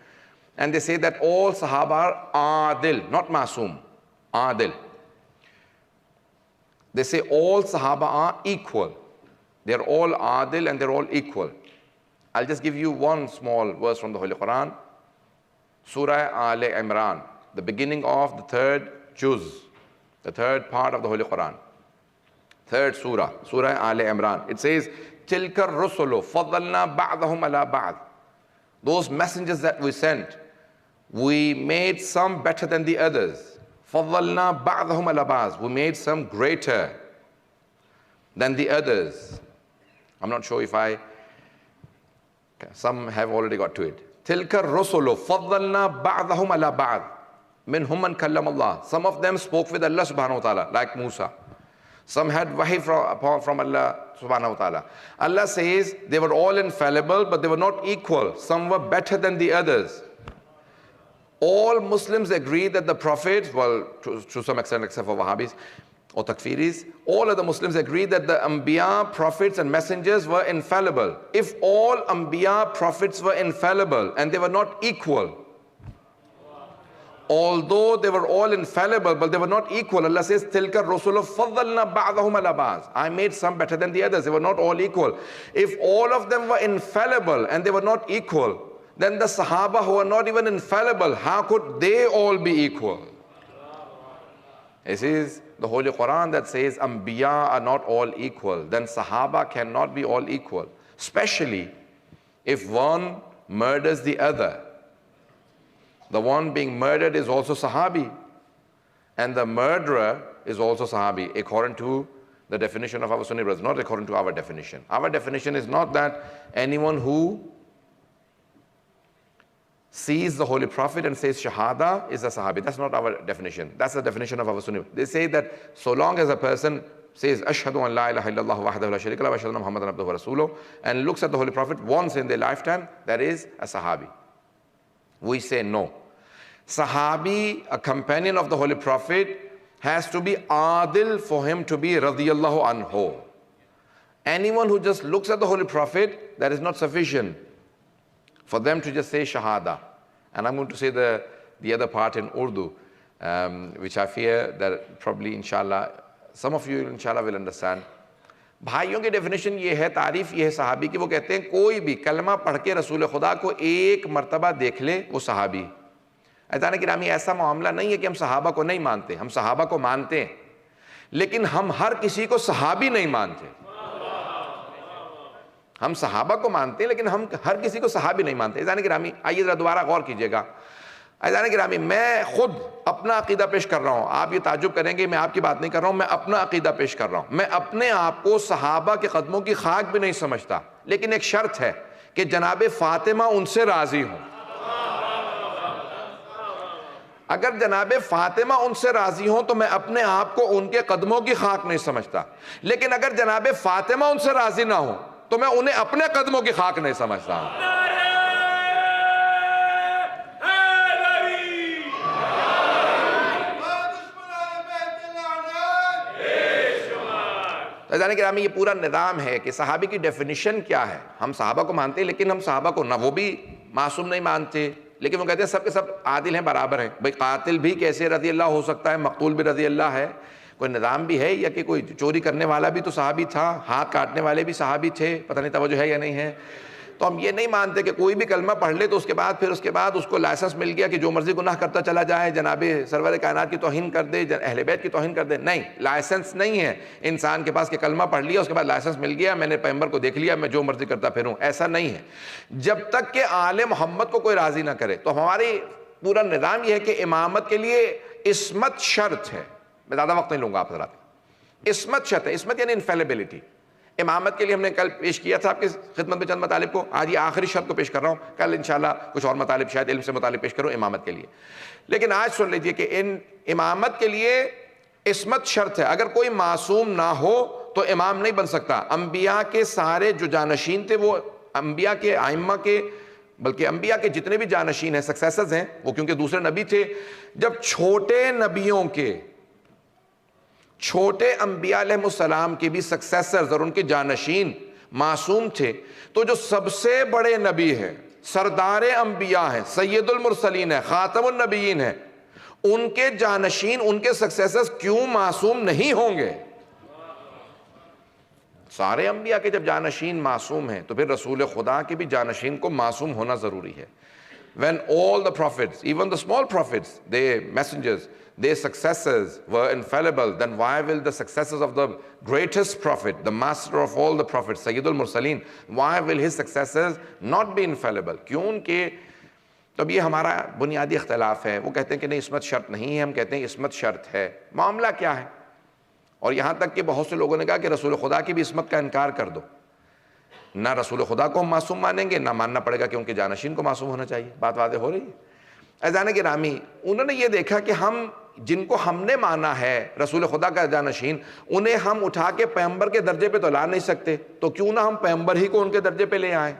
and they say that all Sahaba are adil, not masum, adil. They say all Sahaba are equal. They're all adil and they're all equal. I'll just give you one small verse from the Holy Quran. Surah Al-Imran, the beginning of the 3rd juz, the 3rd part of the Holy Quran. 3rd surah, Surah Al-Imran. It says, Tilka rusulu faddalna ba'dahum ala ba'd. Those messengers that we sent, we made some better than the others. Faddalna ba'dahum ala ba'd. We made some greater than the others. I'm not sure if some have already got to it. Tilka rusulu faddalna ba'dahum ala ba'd. Minhum man kallam Allah. Some of them spoke with Allah subhanahu wa ta'ala, like Musa. Some had wahi from Allah subhanahu wa ta'ala. Allah says they were all infallible, but they were not equal. Some were better than the others. All Muslims agree that the Prophet, well, to some extent except for Wahhabis or Takfiris, all of the Muslims agree that the Anbiya, prophets and messengers were infallible. If all Anbiya, prophets were infallible and they were not equal, although they were all infallible, but they were not equal. Allah says, Tilka rusulu faddalna ba'dahum ala ba'd. I made some better than the others. They were not all equal. If all of them were infallible and they were not equal, then the Sahaba who are not even infallible, how could they all be equal? This is the Holy Quran that says Anbiya are not all equal. Then Sahaba cannot be all equal. Especially if one murders the other. The one being murdered is also Sahabi. And the murderer is also Sahabi, according to the definition of our Sunni brothers, not according to our definition. Our definition is not that anyone who sees the Holy Prophet and says Shahada is a Sahabi. That's not our definition. That's the definition of our Sunni. They say that so long as a person says, Ashhadu an la ilaha illallah wahdahu la sharika lahu wa ashhadu anna Muhammadan abduhu wa rasuluhu, and looks at the Holy Prophet once in their lifetime, that is a Sahabi. We say no. Sahabi, a companion of the Holy Prophet, has to be adil for him to be radiyallahu anhu. Anyone who just looks at the Holy Prophet, that is not sufficient for them to just say shahada. And I'm going to say the other part in Urdu, which I fear that probably inshallah, some of you inshallah will understand. بھائیوں کی definition یہ ہے, تعریف یہ ہے صحابی کی, وہ کہتے ہیں کوئی بھی کلمہ پڑھ کے رسول خدا کو ایک مرتبہ دیکھ لے وہ صحابی. عزیزان گرامی, ایسا معاملہ نہیں ہے کہ ہم صحابہ کو نہیں مانتے, ہم صحابہ کو مانتے ہیں, لیکن ہم ہر کسی کو صحابی نہیں مانتے. ہم صحابہ کو مانتے ہیں لیکن ہم ہر کسی کو صحابی نہیں مانتے. عزیزان گرامی, آئیے ذرا دوبارہ غور کیجئے گا. عزیزان گرامی, میں خود اپنا عقیدہ پیش کر رہا ہوں, آپ یہ تعجب کریں گے, میں آپ کی بات نہیں کر رہا ہوں, میں اپنا عقیدہ پیش کر رہا ہوں. میں اپنے آپ کو صحابہ کے قدموں کی خاک بھی نہیں سمجھتا, لیکن ایک شرط ہے کہ جناب فاطمہ ان سے راضی ہوں. اگر جناب فاطمہ ان سے راضی ہوں تو میں اپنے آپ کو ان کے قدموں کی خاک نہیں سمجھتا, لیکن اگر جناب فاطمہ ان سے راضی نہ ہوں تو میں انہیں اپنے قدموں کی خاک نہیں سمجھتا ہوں. عزیزان گرامی, یہ پورا نظام ہے کہ صحابی کی ڈیفینیشن کیا ہے. ہم صحابہ کو مانتے ہیں لیکن ہم صحابہ کو نہ وہ بھی معصوم نہیں مانتے, لیکن وہ کہتے ہیں سب کے سب عادل ہیں, برابر ہیں. بھئی قاتل بھی کیسے رضی اللہ ہو سکتا ہے, مقتول بھی رضی اللہ ہے؟ کوئی نظام بھی ہے, یا کہ کوئی چوری کرنے والا بھی تو صحابی تھا, ہاتھ کاٹنے والے بھی صحابی تھے؟ پتہ نہیں توجہ ہے یا نہیں ہے. تو ہم یہ نہیں مانتے کہ کوئی بھی کلمہ پڑھ لے تو اس کے بعد اس کو لائسنس مل گیا کہ جو مرضی گناہ کرتا چلا جائے, جناب سرور کائنات کی توہین کر دے, اہل بیت کی توہین کر دے. نہیں, لائسنس نہیں ہے انسان کے پاس کہ کلمہ پڑھ لیا اس کے بعد لائسنس مل گیا, میں نے پیغمبر کو دیکھ لیا, میں جو مرضی کرتا پھروں. ایسا نہیں ہے. جب تک کہ آل محمد کو کوئی راضی نہ کرے. تو ہماری پورا نظام یہ ہے کہ امامت کے لیے عصمت شرط ہے. میں زیادہ وقت نہیں لوں گا آپ حضرات. عصمت شرط ہے. عصمت یعنی انفیلیبلٹی. امامت کے لیے ہم نے کل پیش کیا تھا آپ کی خدمت میں چند مطالب کو, آج یہ آخری شرط کو پیش کر رہا ہوں, کل انشاءاللہ کچھ اور مطالب شاید علم سے مطالب پیش کروں امامت کے لیے. لیکن آج سن لیجئے کہ امامت کے لیے عصمت شرط ہے. اگر کوئی معصوم نہ ہو تو امام نہیں بن سکتا. انبیاء کے سارے جو جانشین تھے, وہ انبیاء کے ائمہ کے, بلکہ انبیاء کے جتنے بھی جانشین ہیں, سکسیسرز ہیں, وہ کیونکہ دوسرے نبی تھے, جب چھوٹے نبیوں کے, چھوٹے انبیاء علیہ السلام کے بھی سکسیسرز اور ان کے جانشین معصوم تھے, تو جو سب سے بڑے نبی ہیں, سردار انبیاء ہیں, سید المرسلین ہیں, خاتم النبیین ہیں, ان کے جانشین, ان کے سکسیسرز کیوں معصوم نہیں ہوں گے؟ سارے انبیاء کے جب جانشین معصوم ہیں تو پھر رسول خدا کے بھی جانشین کو معصوم ہونا ضروری ہے. When all the prophets, even the small prophets, their messengers, their successors were infallible, then why will the successors of the greatest prophet, the master of all the prophets, Sayyidul Mursaleen, why will his successors not be infallible? کیوں ان کے, تو اب یہ ہمارا بنیادی اختلاف ہے. وہ کہتے ہیں کہ نہیں عصمت شرط نہیں ہے, ہم کہتے ہیں عصمت شرط ہے. معاملہ کیا ہے؟ اور یہاں تک کہ بہت سے لوگوں نے کہا کہ رسول خدا کی بھی عصمت کا انکار کر دو. نہ رسول خدا کو ہم معصوم مانیں گے, نہ ماننا پڑے گا کہ ان کے جانشین کو معصوم ہونا چاہیے. بات واضح ہو رہی ہے؟ عزیزان گرامی, انہوں نے یہ دیکھا کہ ہم جن کو ہم نے مانا ہے رسول خدا کا جانشین, انہیں ہم اٹھا کے پیغمبر کے درجے پہ تو لا نہیں سکتے, تو کیوں نہ ہم پیغمبر ہی کو ان کے درجے پہ لے آئیں,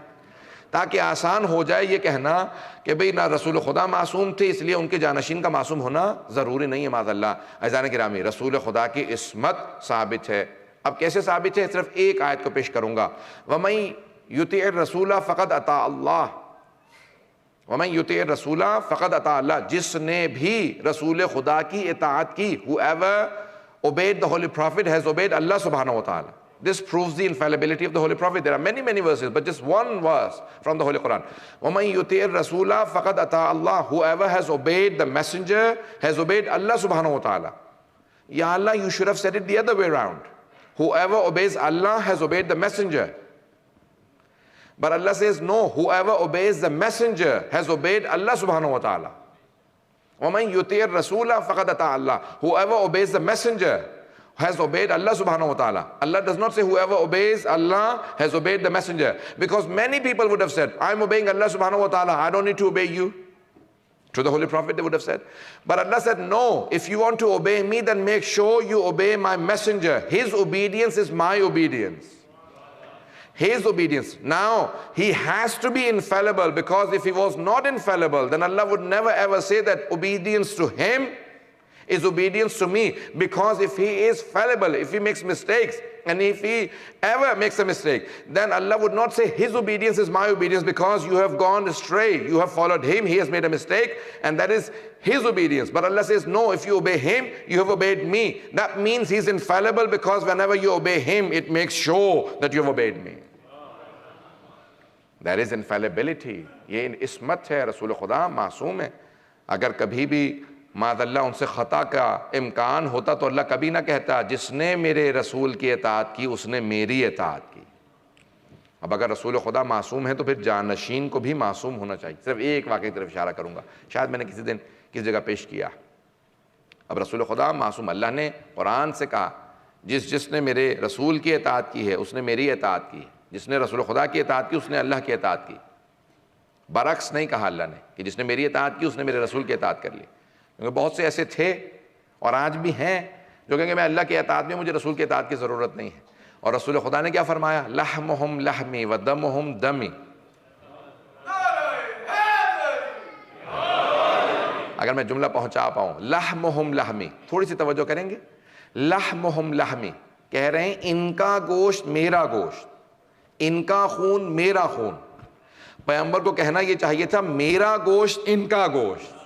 تاکہ آسان ہو جائے یہ کہنا کہ بھئی نہ رسول خدا معصوم تھے اس لیے ان کے جانشین کا معصوم ہونا ضروری نہیں ہے. معاذ اللہ. عزیزان گرامی, رسول خدا کی عصمت ثابت ہے. اب کیسے ثابت ہے؟ صرف ایک آیت کو پیش کروں گا. وَمَن يُطِعِ الرَّسُولَ فَقَدْ أَطَاعَ اللَّهَ. وَمَن يُطِعِ الرَّسُولَ فَقَدْ أَطَاعَ اللَّهَ. جس نے بھی رسول خدا کی اطاعت کی, whoever obeyed the holy prophet has obeyed Allah subhanahu wa ta'ala. This proves the infallibility of the holy prophet. There are many, many verses, but just one verse from the Holy Quran. وَمَن يُطِعِ الرَّسُولَ فَقَدْ أَطَاعَ اللَّهَ. Whoever has obeyed the messenger has obeyed Allah subhanahu wa ta'ala. Ya Allah, you should have said it the other way around. Whoever obeys Allah has obeyed the messenger. But Allah says, no, whoever obeys the messenger has obeyed Allah subhanahu wa ta'ala. وَمَن يُطِعِ الرَّسُولَ فَقَدْ أَطَاعَ اللَّهَ. Whoever obeys the messenger has obeyed Allah subhanahu wa ta'ala. Allah does not say whoever obeys Allah has obeyed the messenger. Because many people would have said, I'm obeying Allah subhanahu wa ta'ala, I don't need to obey you. To the Holy Prophet they would have said. But Allah said, no, if you want to obey me, then make sure you obey my messenger. His obedience is my obedience. His obedience. Now, he has to be infallible, because if he was not infallible, then Allah would never ever say that obedience to him is obedience to me. Because if he is fallible, if he makes mistakes, and if he ever makes a mistake, then Allah would not say his obedience is my obedience, because you have gone astray. You have followed him, he has made a mistake, and that is his obedience. But Allah says, no, if you obey him, you have obeyed me. That means he's infallible, because whenever you obey him, it makes sure that you have obeyed me. That is infallibility. یہ عصمت ہے. رسول خدا معصوم ہے. اگر کبھی بھی معاذ اللہ ان سے خطا کا امکان ہوتا تو اللہ کبھی نہ کہتا جس نے میرے رسول کی اطاعت کی اس نے میری اطاعت کی. اب اگر رسول خدا معصوم ہے تو پھر جانشین کو بھی معصوم ہونا چاہیے. صرف ایک واقعے کی طرف اشارہ کروں گا, شاید میں نے کسی دن کس جگہ پیش کیا. اب رسول خدا معصوم, اللہ نے قرآن سے کہا جس نے میرے رسول کی اطاعت کی ہے اس نے میری اطاعت کی, جس نے رسول خدا کی اطاعت کی اس نے اللہ کی اطاعت کی. برعکس نہیں کہا اللہ نے کہ جس نے میری اطاعت کی اس نے میرے رسول کی اطاعت کر لی. کیونکہ بہت سے ایسے تھے اور آج بھی ہیں جو کہیں گے میں اللہ کی اطاعت میں, مجھے رسول کی اطاعت کی ضرورت نہیں ہے. اور رسول خدا نے کیا فرمایا؟ لحمہم لحمی و دمہم دمی. اگر میں جملہ پہنچا پاؤں, لحمہم لحمی, تھوڑی سی توجہ کریں گے. لحمہم لحمی کہہ رہے ہیں ان کا گوشت میرا گوشت, ان کا خون میرا خون. پیغمبر کو کہنا یہ چاہیے تھا میرا گوشت ان کا گوشت,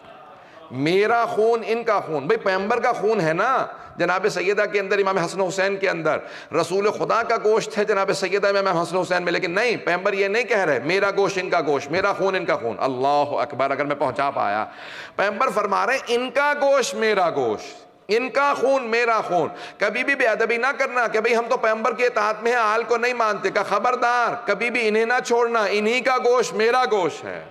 میرا خون ان کا خون. بھئی پیغمبر کا خون ہے نا جناب سیدہ کے اندر, امام حسن حسین کے اندر. رسول خدا کا گوشت ہے جناب سیدہ امام حسن حسین میں, لیکن نہیں, پیغمبر یہ نہیں کہہ رہے میرا گوشت ان کا گوشت, میرا خون ان کا خون. اللہ اکبر, اگر میں پہنچا پایا. پیغمبر فرما رہے ہیں ان کا گوشت میرا گوشت, ان کا خون میرا خون. کبھی بھی بے ادبی نہ کرنا کہ بھئی ہم تو پیغمبر کے اطاعت میں ہیں, آل کو نہیں مانتے. کا خبردار, کبھی بھی انہیں نہ چھوڑنا, انہی کا گوشت میرا گوشت ہے,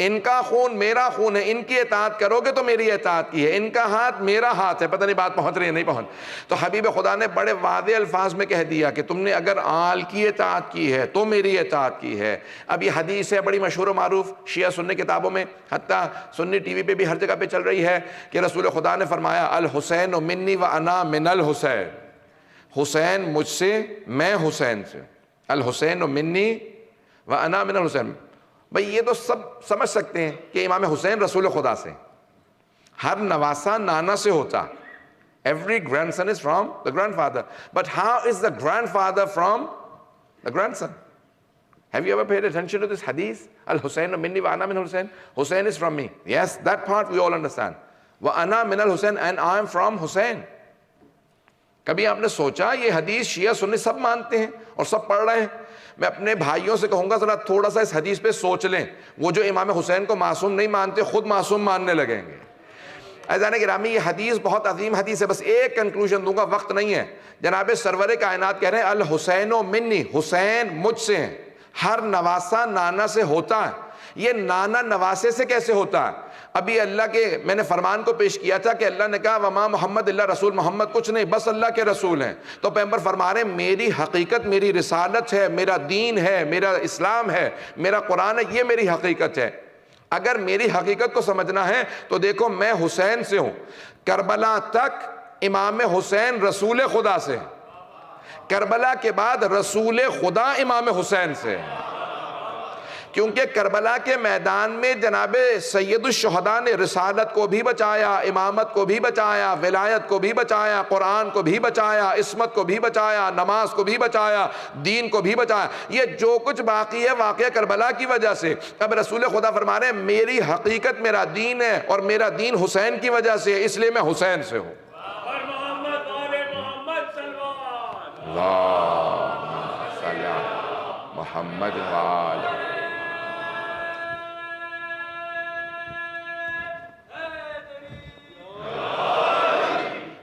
ان کا خون میرا خون ہے. ان کی اطاعت کرو گے تو میری اطاعت کی ہے, ان کا ہاتھ میرا ہاتھ ہے. پتہ نہیں بات پہنچ رہی ہے نہیں پہنچ. تو حبیب خدا نے بڑے واضح الفاظ میں کہہ دیا کہ تم نے اگر آل کی اطاعت کی ہے تو میری اطاعت کی ہے. اب یہ حدیث ہے بڑی مشہور و معروف شیعہ سنی کتابوں میں, حتیٰ سنی ٹی وی پہ بھی ہر جگہ پہ چل رہی ہے کہ رسول خدا نے فرمایا الحسین منی و انا من الحسین, حسین مجھ سے میں حسین سے. الحسین منی و انا من الحسین. بھئی یہ تو سب سمجھ سکتے ہیں کہ امام حسین رسول خدا سے, ہر نواسہ نانا سے ہوتا. Every grandson is from the grandfather. But how is the grandfather from the grandson? Have you ever paid attention to this hadith? Al-Husayn minni wa ana min al-Husayn. Hussein is from me. Yes, that part we all understand. Wa ana min al-Husayn, and I am from Hussein. کبھی آپ نے سوچا یہ حدیث شیعہ سنی سب مانتے ہیں اور سب پڑھ رہے ہیں. میں اپنے بھائیوں سے کہوں گا ذرا تھوڑا سا اس حدیث پہ سوچ لیں. وہ جو امام حسین کو معصوم نہیں مانتے خود معصوم ماننے لگیں گے. عزیزان گرامی یہ حدیث بہت عظیم حدیث ہے. بس ایک کنکلوژن دوں گا, وقت نہیں ہے. جناب سرور کائنات کہہ رہے ہیں الحسین منی, حسین مجھ سے ہیں. ہر نواسہ نانا سے ہوتا ہے. یہ نانا نواسے سے کیسے ہوتا ہے؟ ابھی اللہ کے میں نے فرمان کو پیش کیا تھا کہ اللہ نے کہا وما محمد اللہ رسول, محمد کچھ نہیں بس اللہ کے رسول ہیں. تو پیغمبر فرما رہے ہیں میری حقیقت میری رسالت ہے, میرا دین ہے, میرا اسلام ہے, میرا قرآن ہے, یہ میری حقیقت ہے. اگر میری حقیقت کو سمجھنا ہے تو دیکھو میں حسین سے ہوں. کربلا تک امام حسین رسول خدا سے, کربلا کے بعد رسول خدا امام حسین سے. کیونکہ کربلا کے میدان میں جناب سید الشہداء نے رسالت کو بھی بچایا, امامت کو بھی بچایا, ولایت کو بھی بچایا, قرآن کو بھی بچایا, عصمت کو بھی بچایا, نماز کو بھی بچایا, دین کو بھی بچایا. یہ جو کچھ باقی ہے واقعہ کربلا کی وجہ سے. اب رسول خدا فرما رہے ہیں میری حقیقت میرا دین ہے اور میرا دین حسین کی وجہ سے, اس لیے میں حسین سے ہوں. اللہم صلی علی محمد وآلہ.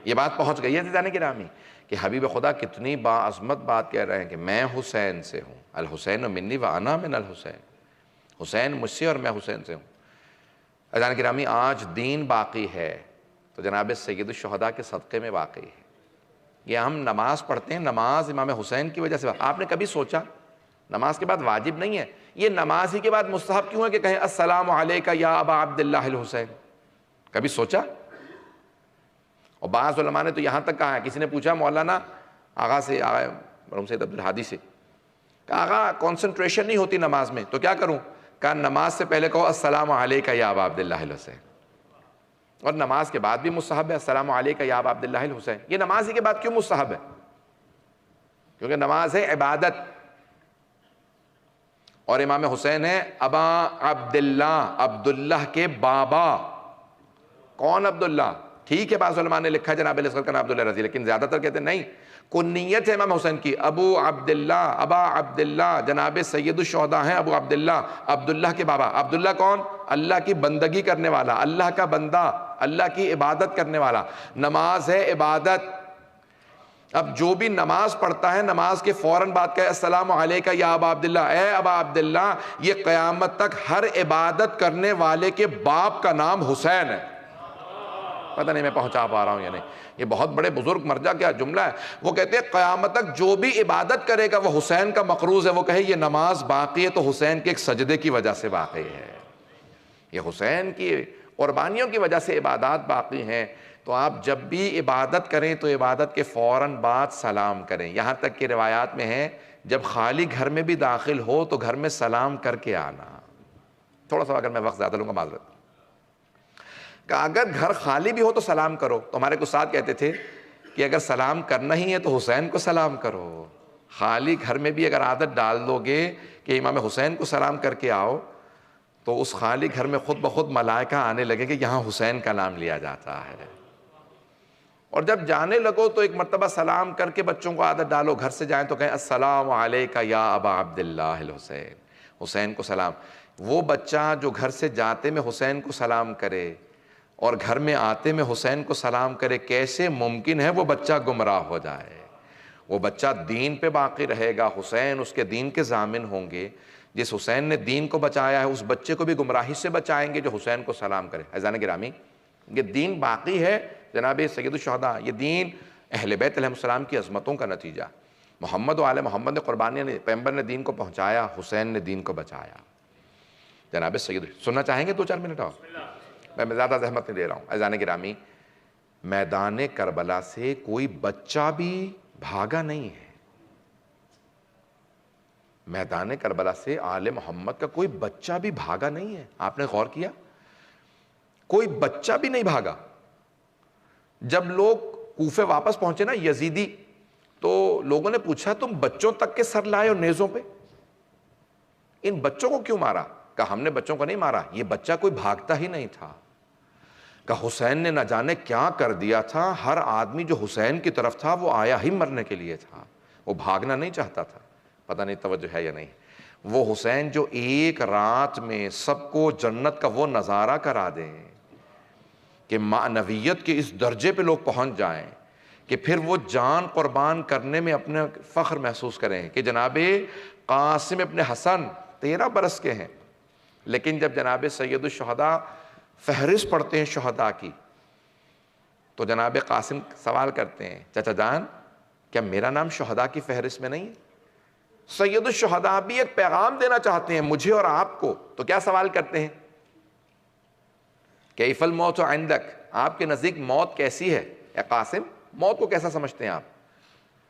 یہ بات پہنچ گئی ہے عزیزان گرامی کہ حبیب خدا کتنی باعظمت بات کہہ رہے ہیں کہ میں حسین سے ہوں. الحسین منی و انا من الحسین, حسین مجھ سے اور میں حسین سے ہوں. عزیزان گرامی آج دین باقی ہے تو جناب سید الشہداء کے صدقے میں باقی ہے. یہ ہم نماز پڑھتے ہیں, نماز امام حسین کی وجہ سے. آپ نے کبھی سوچا نماز کے بعد واجب نہیں ہے. یہ نماز ہی کے بعد مستحب کیوں ہے کہ کہیں السلام علیکہ یا ابا عبداللہ الحسین؟ کبھی سوچا؟ اور بعض علماء نے تو یہاں تک کہا ہے, کسی نے پوچھا مولانا آغا سے, آغا مرحوم سید عبدالہادی سے, کہا آغا کانسنٹریشن نہیں ہوتی نماز میں تو کیا کروں؟ کہا نماز سے پہلے کہو السلام علیکہ یا ابا عبداللہ الحسین, اور نماز کے بعد بھی مستحب ہے السلام علیکہ یا ابا عبداللہ الحسین. یہ نماز ہی کے بعد کیوں مستحب ہے؟ کیونکہ نماز ہے عبادت, اور امام حسین ہے ابا عبداللہ, عبداللہ کے بابا. کون عبداللہ؟ ٹھیک ہے بعض علماء نے لکھا جناب علیہ السلام کا نام عبداللہ رضی, لیکن زیادہ تر کہتے ہیں نہیں, کنیت ہے امام حسین کی ابو عبداللہ, ابا عبداللہ. جناب سید الشہداء ہیں ابو عبداللہ, عبداللہ کے بابا. عبداللہ کون؟ اللہ کی بندگی کرنے والا, اللہ کا بندہ, اللہ کی عبادت کرنے والا. نماز ہے عبادت. اب جو بھی نماز پڑھتا ہے نماز کے فوراً بعد کہے السلام علیکہ یا ابا عبداللہ, اے ابا عبداللہ, یہ قیامت تک ہر عبادت کرنے والے کے باپ کا نام حسین ہے. پتہ نہیں میں پہنچا پا رہا ہوں یا نہیں, یہ بہت بڑے بزرگ مرجع کیا جملہ ہے. وہ کہتے ہیں قیامت تک جو بھی عبادت کرے گا وہ حسین کا مقروض ہے. وہ کہے یہ نماز باقی ہے تو حسین کے ایک سجدے کی وجہ سے باقی ہے, یہ حسین کی قربانیوں کی وجہ سے عبادات باقی ہیں. تو آپ جب بھی عبادت کریں تو عبادت کے فوراً بعد سلام کریں. یہاں تک کہ روایات میں ہے جب خالی گھر میں بھی داخل ہو تو گھر میں سلام کر کے آنا. تھوڑا سا اگر میں وقت زیادہ لوں گا معذرت, کہ اگر گھر خالی بھی ہو تو سلام کرو. تو ہمارے کو استاد کہتے تھے کہ اگر سلام کرنا ہی ہے تو حسین کو سلام کرو. خالی گھر میں بھی اگر عادت ڈال دو گے کہ امام حسین کو سلام کر کے آؤ تو اس خالی گھر میں خود بخود ملائکہ آنے لگے کہ یہاں حسین کا نام لیا جاتا ہے. اور جب جانے لگو تو ایک مرتبہ سلام کر کے بچوں کو عادت ڈالو, گھر سے جائیں تو کہیں السلام علیکہ یا ابا عبداللہ الحسین, حسین کو سلام. وہ بچہ جو گھر سے جاتے میں حسین کو سلام کرے اور گھر میں آتے میں حسین کو سلام کرے, کیسے ممکن ہے وہ بچہ گمراہ ہو جائے؟ وہ بچہ دین پہ باقی رہے گا, حسین اس کے دین کے ضامن ہوں گے. جس حسین نے دین کو بچایا ہے اس بچے کو بھی گمراہی سے بچائیں گے جو حسین کو سلام کرے. عزیزان گرامی, یہ دین باقی ہے جناب سید الشہداء, یہ دین اہل بیت علیہ السلام کی عظمتوں کا نتیجہ. محمد و آل محمد نے قربانی نے, پیغمبر نے دین کو پہنچایا, حسین نے دین کو بچایا. جناب سید, سننا چاہیں گے 2-4 منٹ اور؟ میں زیادہ زحمت نہیں دے رہا ہوں. عزیزان گرامی, میدان کربلا سے کوئی بچہ بھی بھاگا نہیں ہے. میدان کربلا سے آل محمد کا کوئی بچہ بھی بھاگا نہیں ہے. آپ نے غور کیا؟ کوئی بچہ بھی نہیں بھاگا. جب لوگ کوفے واپس پہنچے نا یزیدی, تو لوگوں نے پوچھا تم بچوں تک کے سر لائے ہو نیزوں پہ, ان بچوں کو کیوں مارا؟ کہا ہم نے بچوں کو نہیں مارا, یہ بچہ کوئی بھاگتا ہی نہیں تھا. کہا حسین نے نہ جانے کیا کر دیا تھا, ہر آدمی جو حسین کی طرف تھا وہ آیا ہی مرنے کے لیے تھا, وہ بھاگنا نہیں چاہتا تھا. پتہ نہیں توجہ ہے یا نہیں. وہ حسین جو ایک رات میں سب کو جنت کا وہ نظارہ کرا دیں کہ معنویت کے اس درجے پہ لوگ پہنچ جائیں کہ پھر وہ جان قربان کرنے میں اپنے فخر محسوس کریں کہ جناب قاسم ابن حسن 13 برس کے ہیں, لیکن جب جناب سید الشہداء فہرست پڑھتے ہیں شہداء کی تو جناب قاسم سوال کرتے ہیں چچا جان کیا میرا نام شہداء کی فہرست میں نہیں ہے؟ سید الشہداء بھی ایک پیغام دینا چاہتے ہیں مجھے اور آپ کو. تو کیا سوال کرتے ہیں؟ کیف الموت عندک, آپ کے نزدیک موت کیسی ہے اے قاسم, موت کو کیسا سمجھتے ہیں آپ؟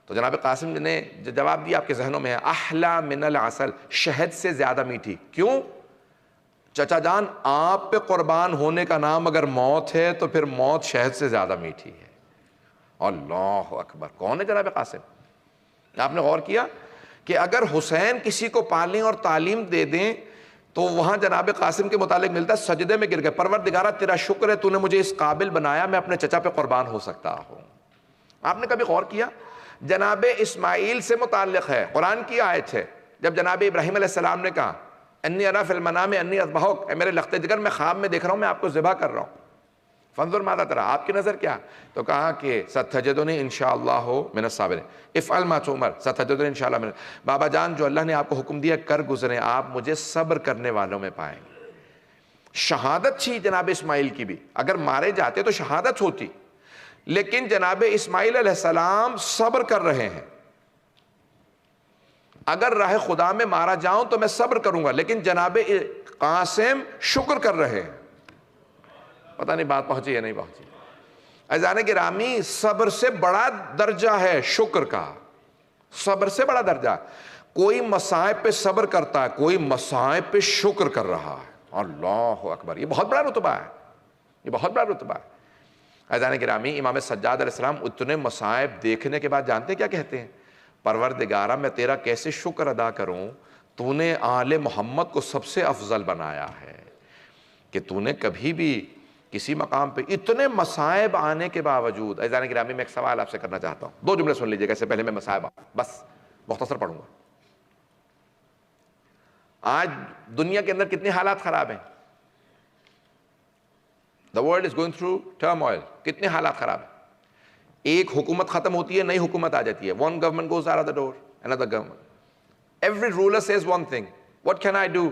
تو جناب قاسم نے جواب دیا آپ کے ذہنوں میں ہے, احلا من العسل, شہد سے زیادہ میٹھی. کیوں؟ چچا جان آپ پہ قربان ہونے کا نام اگر موت ہے تو پھر موت شہد سے زیادہ میٹھی ہے. اللہ اکبر. کون ہے جناب قاسم؟ آپ نے غور کیا کہ اگر حسین کسی کو پالیں اور تعلیم دے دیں تو وہاں جناب قاسم کے متعلق ملتا ہے سجدے میں گر گئے, پروردگارہ تیرا شکر ہے تو نے مجھے اس قابل بنایا میں اپنے چچا پہ قربان ہو سکتا ہوں. آپ نے کبھی غور کیا جناب اسماعیل سے متعلق ہے, قرآن کی آیت ہے, جب جناب ابراہیم علیہ السلام نے کہا انی ارا فی المنام انی اذبحک, اے میرے لخت جگر میں خواب میں دیکھ رہا ہوں میں آپ کو ذبح کر رہا ہوں, فانظر ماذا ترى, آپ کی نظر کیا؟ تو کہا کہ ستجدنی انشاءاللہ من الصابرین, افعل ما تؤمر ستجدنی انشاءاللہ من. بابا جان جو اللہ نے آپ کو حکم دیا کر گزریں, آپ مجھے صبر کرنے والوں میں پائیں گے. شہادت تھی جناب اسماعیل کی بھی, اگر مارے جاتے تو شہادت ہوتی, لیکن جناب اسماعیل علیہ السلام صبر کر رہے ہیں. اگر راہ خدا میں مارا جاؤں تو میں صبر کروں گا، لیکن جناب قاسم شکر کر رہے ہیں۔ پتہ نہیں بات پہنچی یا نہیں پہنچی۔ عزیزان گرامی، صبر سے بڑا درجہ ہے شکر کا، صبر سے بڑا درجہ۔ کوئی مصائب پہ صبر کرتا ہے، کوئی مصائب پہ شکر کر رہا ہے، اللہ اکبر، یہ بہت بڑا رتبہ ہے، یہ بہت بڑا رتبہ ہے۔ عزیزان گرامی، امام سجاد علیہ السلام اتنے مصائب دیکھنے کے بعد جانتے کیا کہتے ہیں؟ پروردگارہ میں تیرا کیسے شکر ادا کروں، تو نے آل محمد کو سب سے افضل بنایا ہے، کہ تو نے کبھی بھی کسی مقام پہ اتنے مصائب آنے کے باوجود۔ عزیزان گرامی، میں ایک سوال آپ سے کرنا چاہتا ہوں، 2 جملے سن لیجئے گا، اس سے پہلے میں مصائب بس مختصر پڑھوں گا۔ آج دنیا کے اندر کتنے حالات خراب ہیں؟ The world is going through turmoil. کتنے حالات خراب ہیں؟ ایک حکومت ختم ہوتی ہے، نئی حکومت آ جاتی ہے. One government goes out of the door, another government. Every ruler says one thing. What can I do?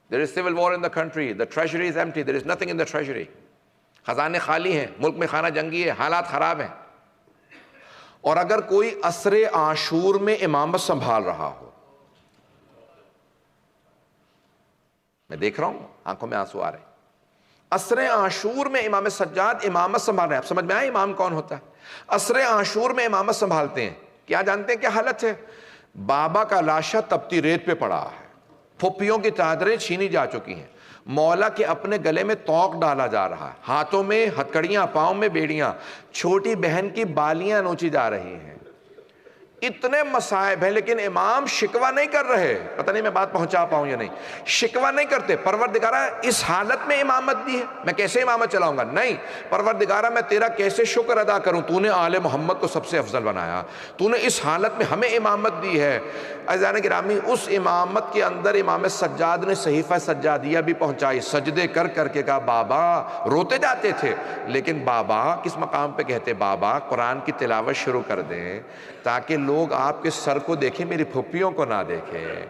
There is civil war in the country. The treasury is empty. There is nothing in the treasury. خزانے خالی ہیں، ملک میں خانہ جنگی ہے، حالات خراب ہیں. اور اگر کوئی عصر عاشور میں امامت سنبھال رہا ہو، میں دیکھ رہا ہوں آنکھوں میں آنسو آ رہے ہیں، عصر عاشور میں امام سجاد امامت سنبھال رہے ہیں. آپ سمجھ میں آئے امام کون ہوتا ہے؟ عصر عاشور میں امامت سنبھالتے ہیں. کیا جانتے ہیں کیا حالت ہے؟ بابا کا لاشا تپتی ریت پہ پڑا ہے، پھپھیوں کی چادریں چھینی جا چکی ہیں، مولا کے اپنے گلے میں توق ڈالا جا رہا ہے، ہاتھوں میں ہتکڑیاں، پاؤں میں بیڑیاں، چھوٹی بہن کی بالیاں نوچی جا رہی ہیں. اتنے مصائب ہیں، لیکن امام شکوہ نہیں کر رہے. پتہ نہیں میں بات پہنچا پاؤں یا نہیں. شکوہ نہیں کرتے، پروردگارہ اس حالت میں امامت دی ہے، میں کیسے امامت چلاؤں گا؟ نہیں، پروردگارہ میں تیرا کیسے شکر ادا کروں، تو نے آل محمد کو سب سے افضل بنایا، تو نے اس حالت میں ہمیں امامت دی ہے. عزیزان گرامی، اس امامت کے اندر امام سجاد نے صحیفہ سجادیہ بھی پہنچائی، سجدے کر کر کے کہا. بابا روتے جاتے تھے، لیکن بابا کس مقام پہ کہتے؟ بابا قرآن کی تلاوت شروع کر دیں تاکہ لوگ آپ کے سر کو دیکھیں، میری پھپھیوں کو نہ دیکھیں.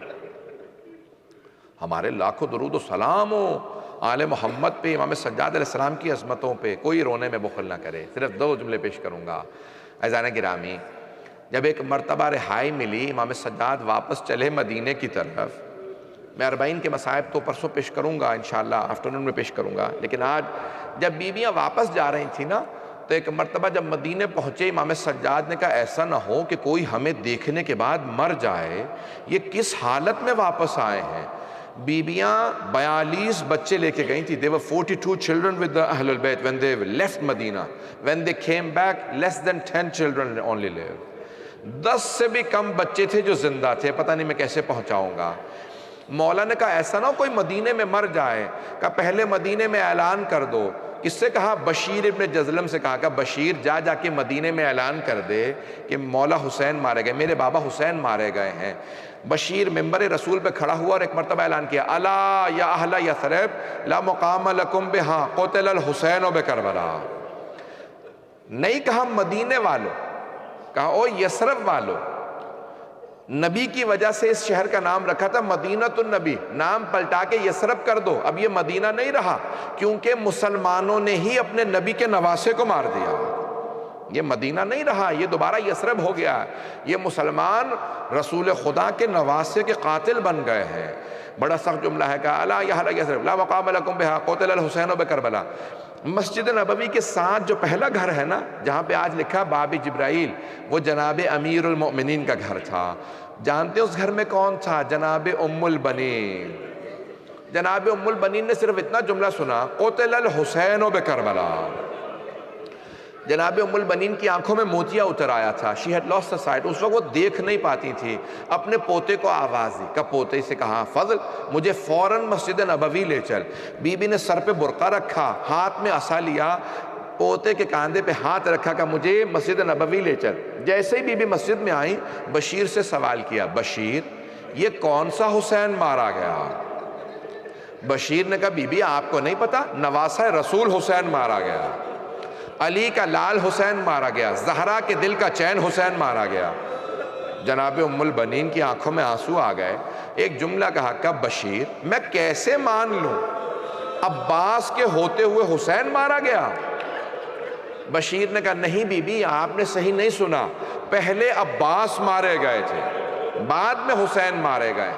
ہمارے لاکھوں درود و سلام ہو آل محمد پہ، امام سجاد علیہ السلام کی عظمتوں پہ. کوئی رونے میں بخل نہ کرے. صرف 2 جملے پیش کروں گا. عزیزان گرامی، جب ایک مرتبہ رہائی ملی، امام سجاد واپس چلے مدینے کی طرف. میں 40 کے مصائب تو پرسوں پیش کروں گا، انشاءاللہ آفٹرنون میں پیش کروں گا، لیکن آج جب بیویاں واپس جا رہی تھیں نا، تو ایک مرتبہ جب مدینے پہنچے، امام سجاد نے کہا ایسا نہ ہو کہ کوئی ہمیں دیکھنے کے بعد مر جائے، یہ کس حالت میں واپس آئے ہیں. بیویاں 42 بچے لے کے گئی تھی. There were 42 children with the Ahl al-Bayt when they left Medina. When they came back, less than 10 children only lived. 10 سے بھی کم بچے تھے جو زندہ تھے. پتہ نہیں میں کیسے پہنچاؤں گا. مولا نے کہا ایسا نہ ہو کوئی مدینے میں مر جائے. کہا پہلے مدینے میں اعلان کر دو. کس سے کہا؟ بشیر ابن جزلم سے کہا. بشیر جا کے مدینے میں اعلان کر دے کہ مولا حسین مارے گئے، میرے بابا حسین مارے گئے ہیں. بشیر ممبر رسول پہ کھڑا ہوا اور ایک مرتبہ اعلان کیا، الا یا اہل یثرب لا مقام لکم بہا قتل الحسین بکربلا. نہیں کہا مدینے والوں، کہا او یثرب والوں. نبی کی وجہ سے اس شہر کا نام رکھا تھا مدینۃ النبی، نام پلٹا کے یثرب کر دو. اب یہ مدینہ نہیں رہا، کیونکہ مسلمانوں نے ہی اپنے نبی کے نواسے کو مار دیا. یہ مدینہ نہیں رہا، یہ دوبارہ یثرب ہو گیا. یہ مسلمان رسول خدا کے نواسے کے قاتل بن گئے ہیں. بڑا سخت جملہ ہے کہ الا یا اہل یثرب لا مقام لکم بہا قتل الحسین بکربلا. مسجد نبوی کے ساتھ جو پہلا گھر ہے نا، جہاں پہ آج لکھا باب جبرائیل، وہ جناب امیر المؤمنین کا گھر تھا. جانتے اس گھر میں کون تھا؟ جناب ام البنین. جناب ام البنین نے صرف اتنا جملہ سنا، قتل الحسین بکربلا. جناب ام البنین کی آنکھوں میں موتیا اتر آیا تھا. She had lost her sight. اس وقت وہ دیکھ نہیں پاتی تھی. اپنے پوتے کو آواز دی. کہ پوتے سے کہا فضل مجھے فوراً مسجد نبوی لے چل. بی بی نے سر پہ برقع رکھا، ہاتھ میں عصا لیا، پوتے کے کاندھے پہ ہاتھ رکھا کہ مجھے مسجد نبوی لے چل. جیسے ہی بی بی مسجد میں آئی، بشیر سے سوال کیا، بشیر یہ کون سا حسین مارا گیا؟ بشیر نے کہا بی بی آپ کو نہیں پتا، نواسہ رسول حسین مارا گیا، علی کا لال حسین مارا گیا، زہرا کے دل کا چین حسین مارا گیا. جناب ام البنین کی آنکھوں میں آنسو آ گئے. ایک جملہ کہا کہ بشیر میں کیسے مان لوں عباس کے ہوتے ہوئے حسین مارا گیا؟ بشیر نے کہا نہیں بی بی آپ نے صحیح نہیں سنا، پہلے عباس مارے گئے تھے، بعد میں حسین مارے گئے۔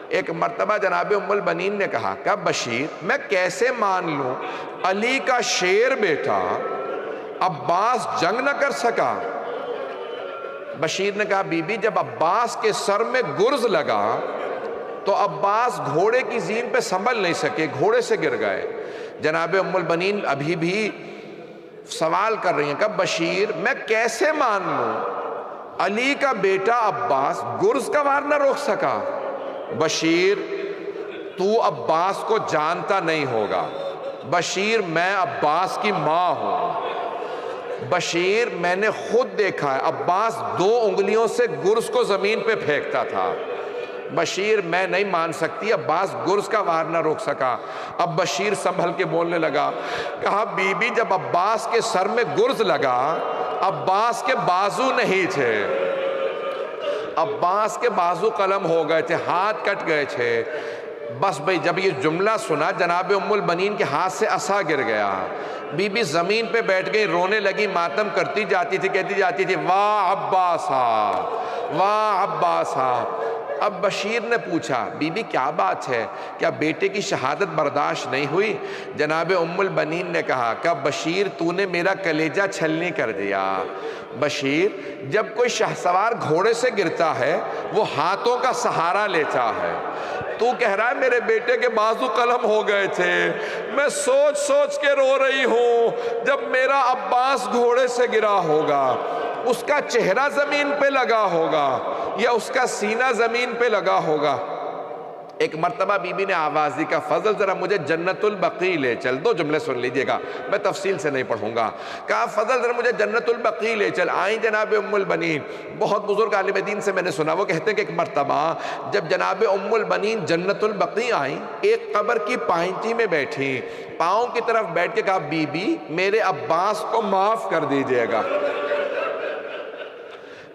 ایک مرتبہ جناب ام البنین نے کہا کہ بشیر میں کیسے مان لوں علی کا شیر بیٹا عباس جنگ نہ کر سکا؟ بشیر نے کہا بی بی جب عباس کے سر میں گرز لگا تو عباس گھوڑے کی زین پہ سنبھل نہیں سکے، گھوڑے سے گر گئے۔ جناب ام البنین ابھی بھی سوال کر رہی ہیں کہ بشیر میں کیسے مان لوں علی کا بیٹا عباس گرز کا وار نہ روک سکا؟ بشیر تو عباس کو جانتا نہیں ہوگا، بشیر میں عباس کی ماں ہوں، بشیر میں نے خود دیکھا ہے عباس 2 انگلیوں سے گرز کو زمین پہ پھینکتا تھا، بشیر میں نہیں مان سکتی عباس گرز کا وار نہ روک سکا۔ اب بشیر سنبھل کے بولنے لگا، کہا بی بی جب عباس کے سر میں گرز لگا عباس کے بازو نہیں تھے، عباس کے بازو قلم ہو گئے تھے، ہاتھ کٹ گئے تھے۔ بس بھئی جب یہ جملہ سنا جناب ام البنین کے ہاتھ سے عصا گر گیا، بی بی زمین پہ بیٹھ گئی، رونے لگی، ماتم کرتی جاتی تھی، کہتی جاتی تھی واہ عباسا واہ عباسا۔ اب بشیر نے پوچھا بی بی کیا بات ہے، کیا بیٹے کی شہادت برداشت نہیں ہوئی؟ جناب ام البنین نے کہا کہ بشیر تو نے میرا کلیجہ چھلنی کر دیا۔ بشیر جب کوئی شہسوار گھوڑے سے گرتا ہے وہ ہاتھوں کا سہارا لیتا ہے، تو کہہ رہا ہے میرے بیٹے کے بازو قلم ہو گئے تھے، میں سوچ سوچ کے رو رہی ہوں جب میرا عباس گھوڑے سے گرا ہوگا اس کا چہرہ زمین پہ لگا ہوگا یا اس کا سینہ زمین پہ لگا ہوگا۔ ایک مرتبہ بی بی نے آواز دی کہ فضل ذرا مجھے جنت البقیع لے چل، 2 جملے سن لیجئے گا، میں تفصیل سے نہیں پڑھوں گا۔ کہا فضل ذرا مجھے جنت البقیع لے چل۔ آئیں جناب ام البنین، بہت بزرگ عالم دین سے میں نے سنا، وہ کہتے ہیں کہ ایک مرتبہ جب جناب ام البنین جنت البقیع آئیں، ایک قبر کی پائنٹی میں بیٹھی، پاؤں کی طرف بیٹھ کے کہا بی بی میرے عباس کو معاف کر دیجئے گا۔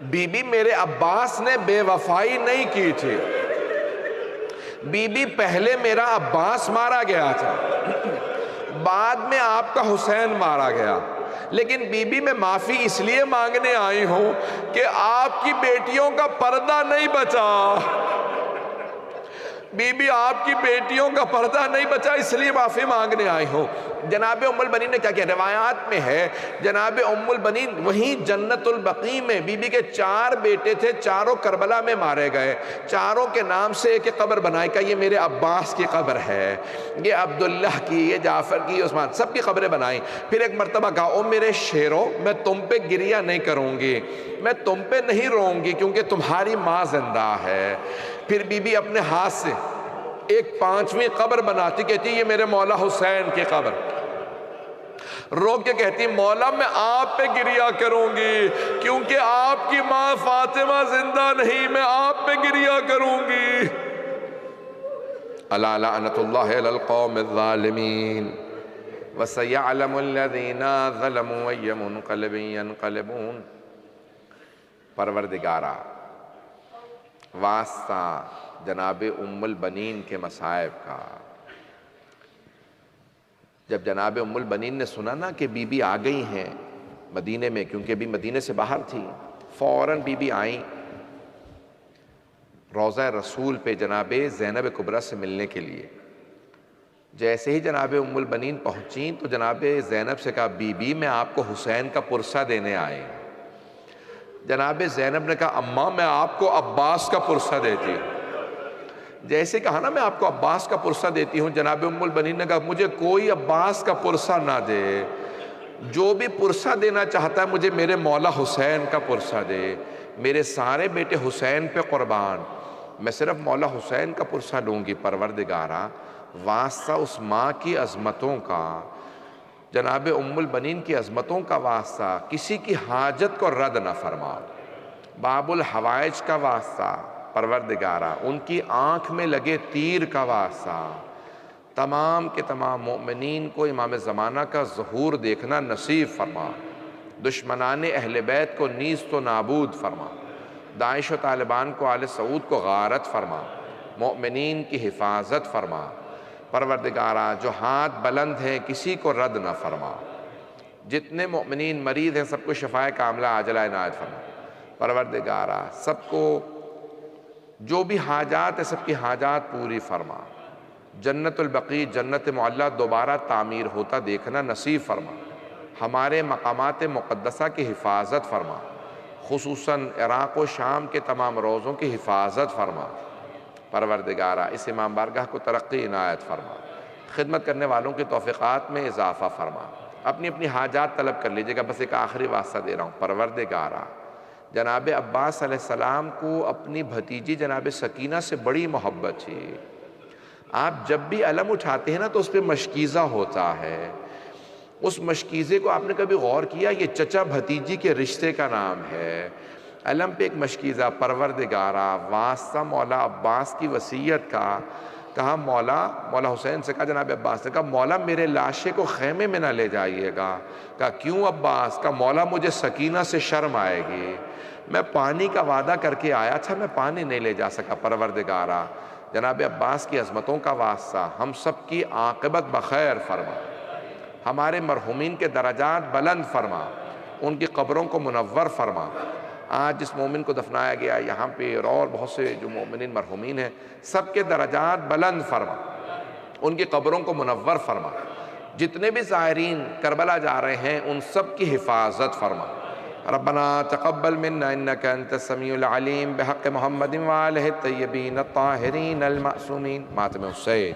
بی بی میرے عباس نے بے وفائی نہیں کی تھی، بی بی پہلے میرا عباس مارا گیا تھا، بعد میں آپ کا حسین مارا گیا، لیکن بی بی میں معافی اس لیے مانگنے آئی ہوں کہ آپ کی بیٹیوں کا پردہ نہیں بچا، بی بی آپ کی بیٹیوں کا پردہ نہیں بچا اس لیے معافی مانگنے آئی ہوں۔ جناب ام البنین نے کیا کیا، روایات میں ہے جناب ام البنین وہیں جنت البقیع میں بی بی کے 4 بیٹے تھے، چاروں کربلا میں مارے گئے، چاروں کے نام سے ایک قبر بنائی کہ یہ میرے عباس کی قبر ہے، یہ عبداللہ کی، یہ جعفر کی، عثمان، سب کی قبریں بنائیں۔ پھر ایک مرتبہ کہا او میرے شیرو میں تم پہ گریہ نہیں کروں گی، میں تم پہ نہیں روؤں گی کیونکہ تمہاری ماں زندہ ہے۔ پھر بی بی اپنے ہاتھ سے ایک 5ویں قبر بناتی، کہتی یہ میرے مولا حسین کی قبر، رو کے کہتی مولا میں آپ پہ گریہ کروں گی کیونکہ آپ کی ماں فاطمہ زندہ نہیں، میں آپ پہ گریہ کروں گی۔ الا لعنت اللہ علی القوم الظالمین وسیعلم الذین ظلموا ای منقلب ینقلبون۔ پروردگارا واسطہ جناب ام البنین کے مصائب کا۔ جب جناب ام البنین نے سنا نا کہ بی بی آ گئی ہیں مدینے میں، کیونکہ ابھی مدینے سے باہر تھی، فوراً بی بی آئیں روضہ رسول پہ جناب زینب کبریٰ سے ملنے کے لیے۔ جیسے ہی جناب ام البنین پہنچیں تو جناب زینب سے کہا بی بی میں آپ کو حسین کا پرسہ دینے آئے۔ جناب زینب نے کہا اماں میں آپ کو عباس کا پرسہ دیتی ہوں۔ جیسے کہا نا میں آپ کو عباس کا پرسہ دیتی ہوں، جناب ام البنین نے کہا مجھے کوئی عباس کا پرسہ نہ دے، جو بھی پرسہ دینا چاہتا ہے مجھے میرے مولا حسین کا پرسہ دے، میرے سارے بیٹے حسین پہ قربان، میں صرف مولا حسین کا پرسہ لوں گی۔ پروردگارا واسطہ اس ماں کی عظمتوں کا، جناب ام البنین کی عظمتوں کا واسطہ، کسی کی حاجت کو رد نہ فرما، باب الحوائج کا واسطہ پروردگارا، ان کی آنکھ میں لگے تیر کا واسطہ، تمام کے تمام مومنین کو امام زمانہ کا ظہور دیکھنا نصیب فرما، دشمنان اہل بیت کو نیست و نابود فرما، داعش و طالبان کو آل سعود کو غارت فرما، مومنین کی حفاظت فرما، پروردگارا جو ہاتھ بلند ہیں کسی کو رد نہ فرما، جتنے مومنین مریض ہیں سب کو شفائے کاملہ عاجلہ عنایت فرما، پروردگارا سب کو جو بھی حاجات ہے سب کی حاجات پوری فرما، جنت البقیع جنت معلیٰ دوبارہ تعمیر ہوتا دیکھنا نصیب فرما، ہمارے مقامات مقدسہ کی حفاظت فرما، خصوصاً عراق و شام کے تمام روزوں کی حفاظت فرما۔ پروردگارہ اس امام بارگاہ کو ترقی عنایت فرما، خدمت کرنے والوں کی توفیقات میں اضافہ فرما، اپنی اپنی حاجات طلب کر لیجیے گا۔ بس ایک آخری واسطہ دے رہا ہوں، پروردگارہ جناب عباس علیہ السلام کو اپنی بھتیجی جناب سکینہ سے بڑی محبت تھی۔ آپ جب بھی علم اٹھاتے ہیں نا تو اس پہ مشکیزہ ہوتا ہے، اس مشکیزے کو آپ نے کبھی غور کیا؟ یہ چچا بھتیجی کے رشتے کا نام ہے۔ علم پہ ایک مشکیزہ، پروردگارہ واسطہ مولا عباس کی وصیت کا، کہا مولا حسین سے کہا، جناب عباس نے کہا مولا میرے لاشے کو خیمے میں نہ لے جائیے گا۔ کہا کیوں عباس؟ کہا مولا مجھے سکینہ سے شرم آئے گی، میں پانی کا وعدہ کر کے آیا تھا، میں پانی نہیں لے جا سکا۔ پروردگارہ جناب عباس کی عظمتوں کا واسطہ ہم سب کی عاقبت بخیر فرما، ہمارے مرحومین کے درجات بلند فرما، ان کی قبروں کو منور فرما۔ آج جس مومن کو دفنایا گیا یہاں پہ اور بہت سے جو مومنین مرحومین ہیں سب کے درجات بلند فرما، ان کی قبروں کو منور فرما، جتنے بھی زائرین کربلا جا رہے ہیں ان سب کی حفاظت فرما۔ ربنا تقبل منا انك انت السميع العليم بحق محمد وآلہ الطیبین الطاہرین المعصومین۔ ماتم حسین۔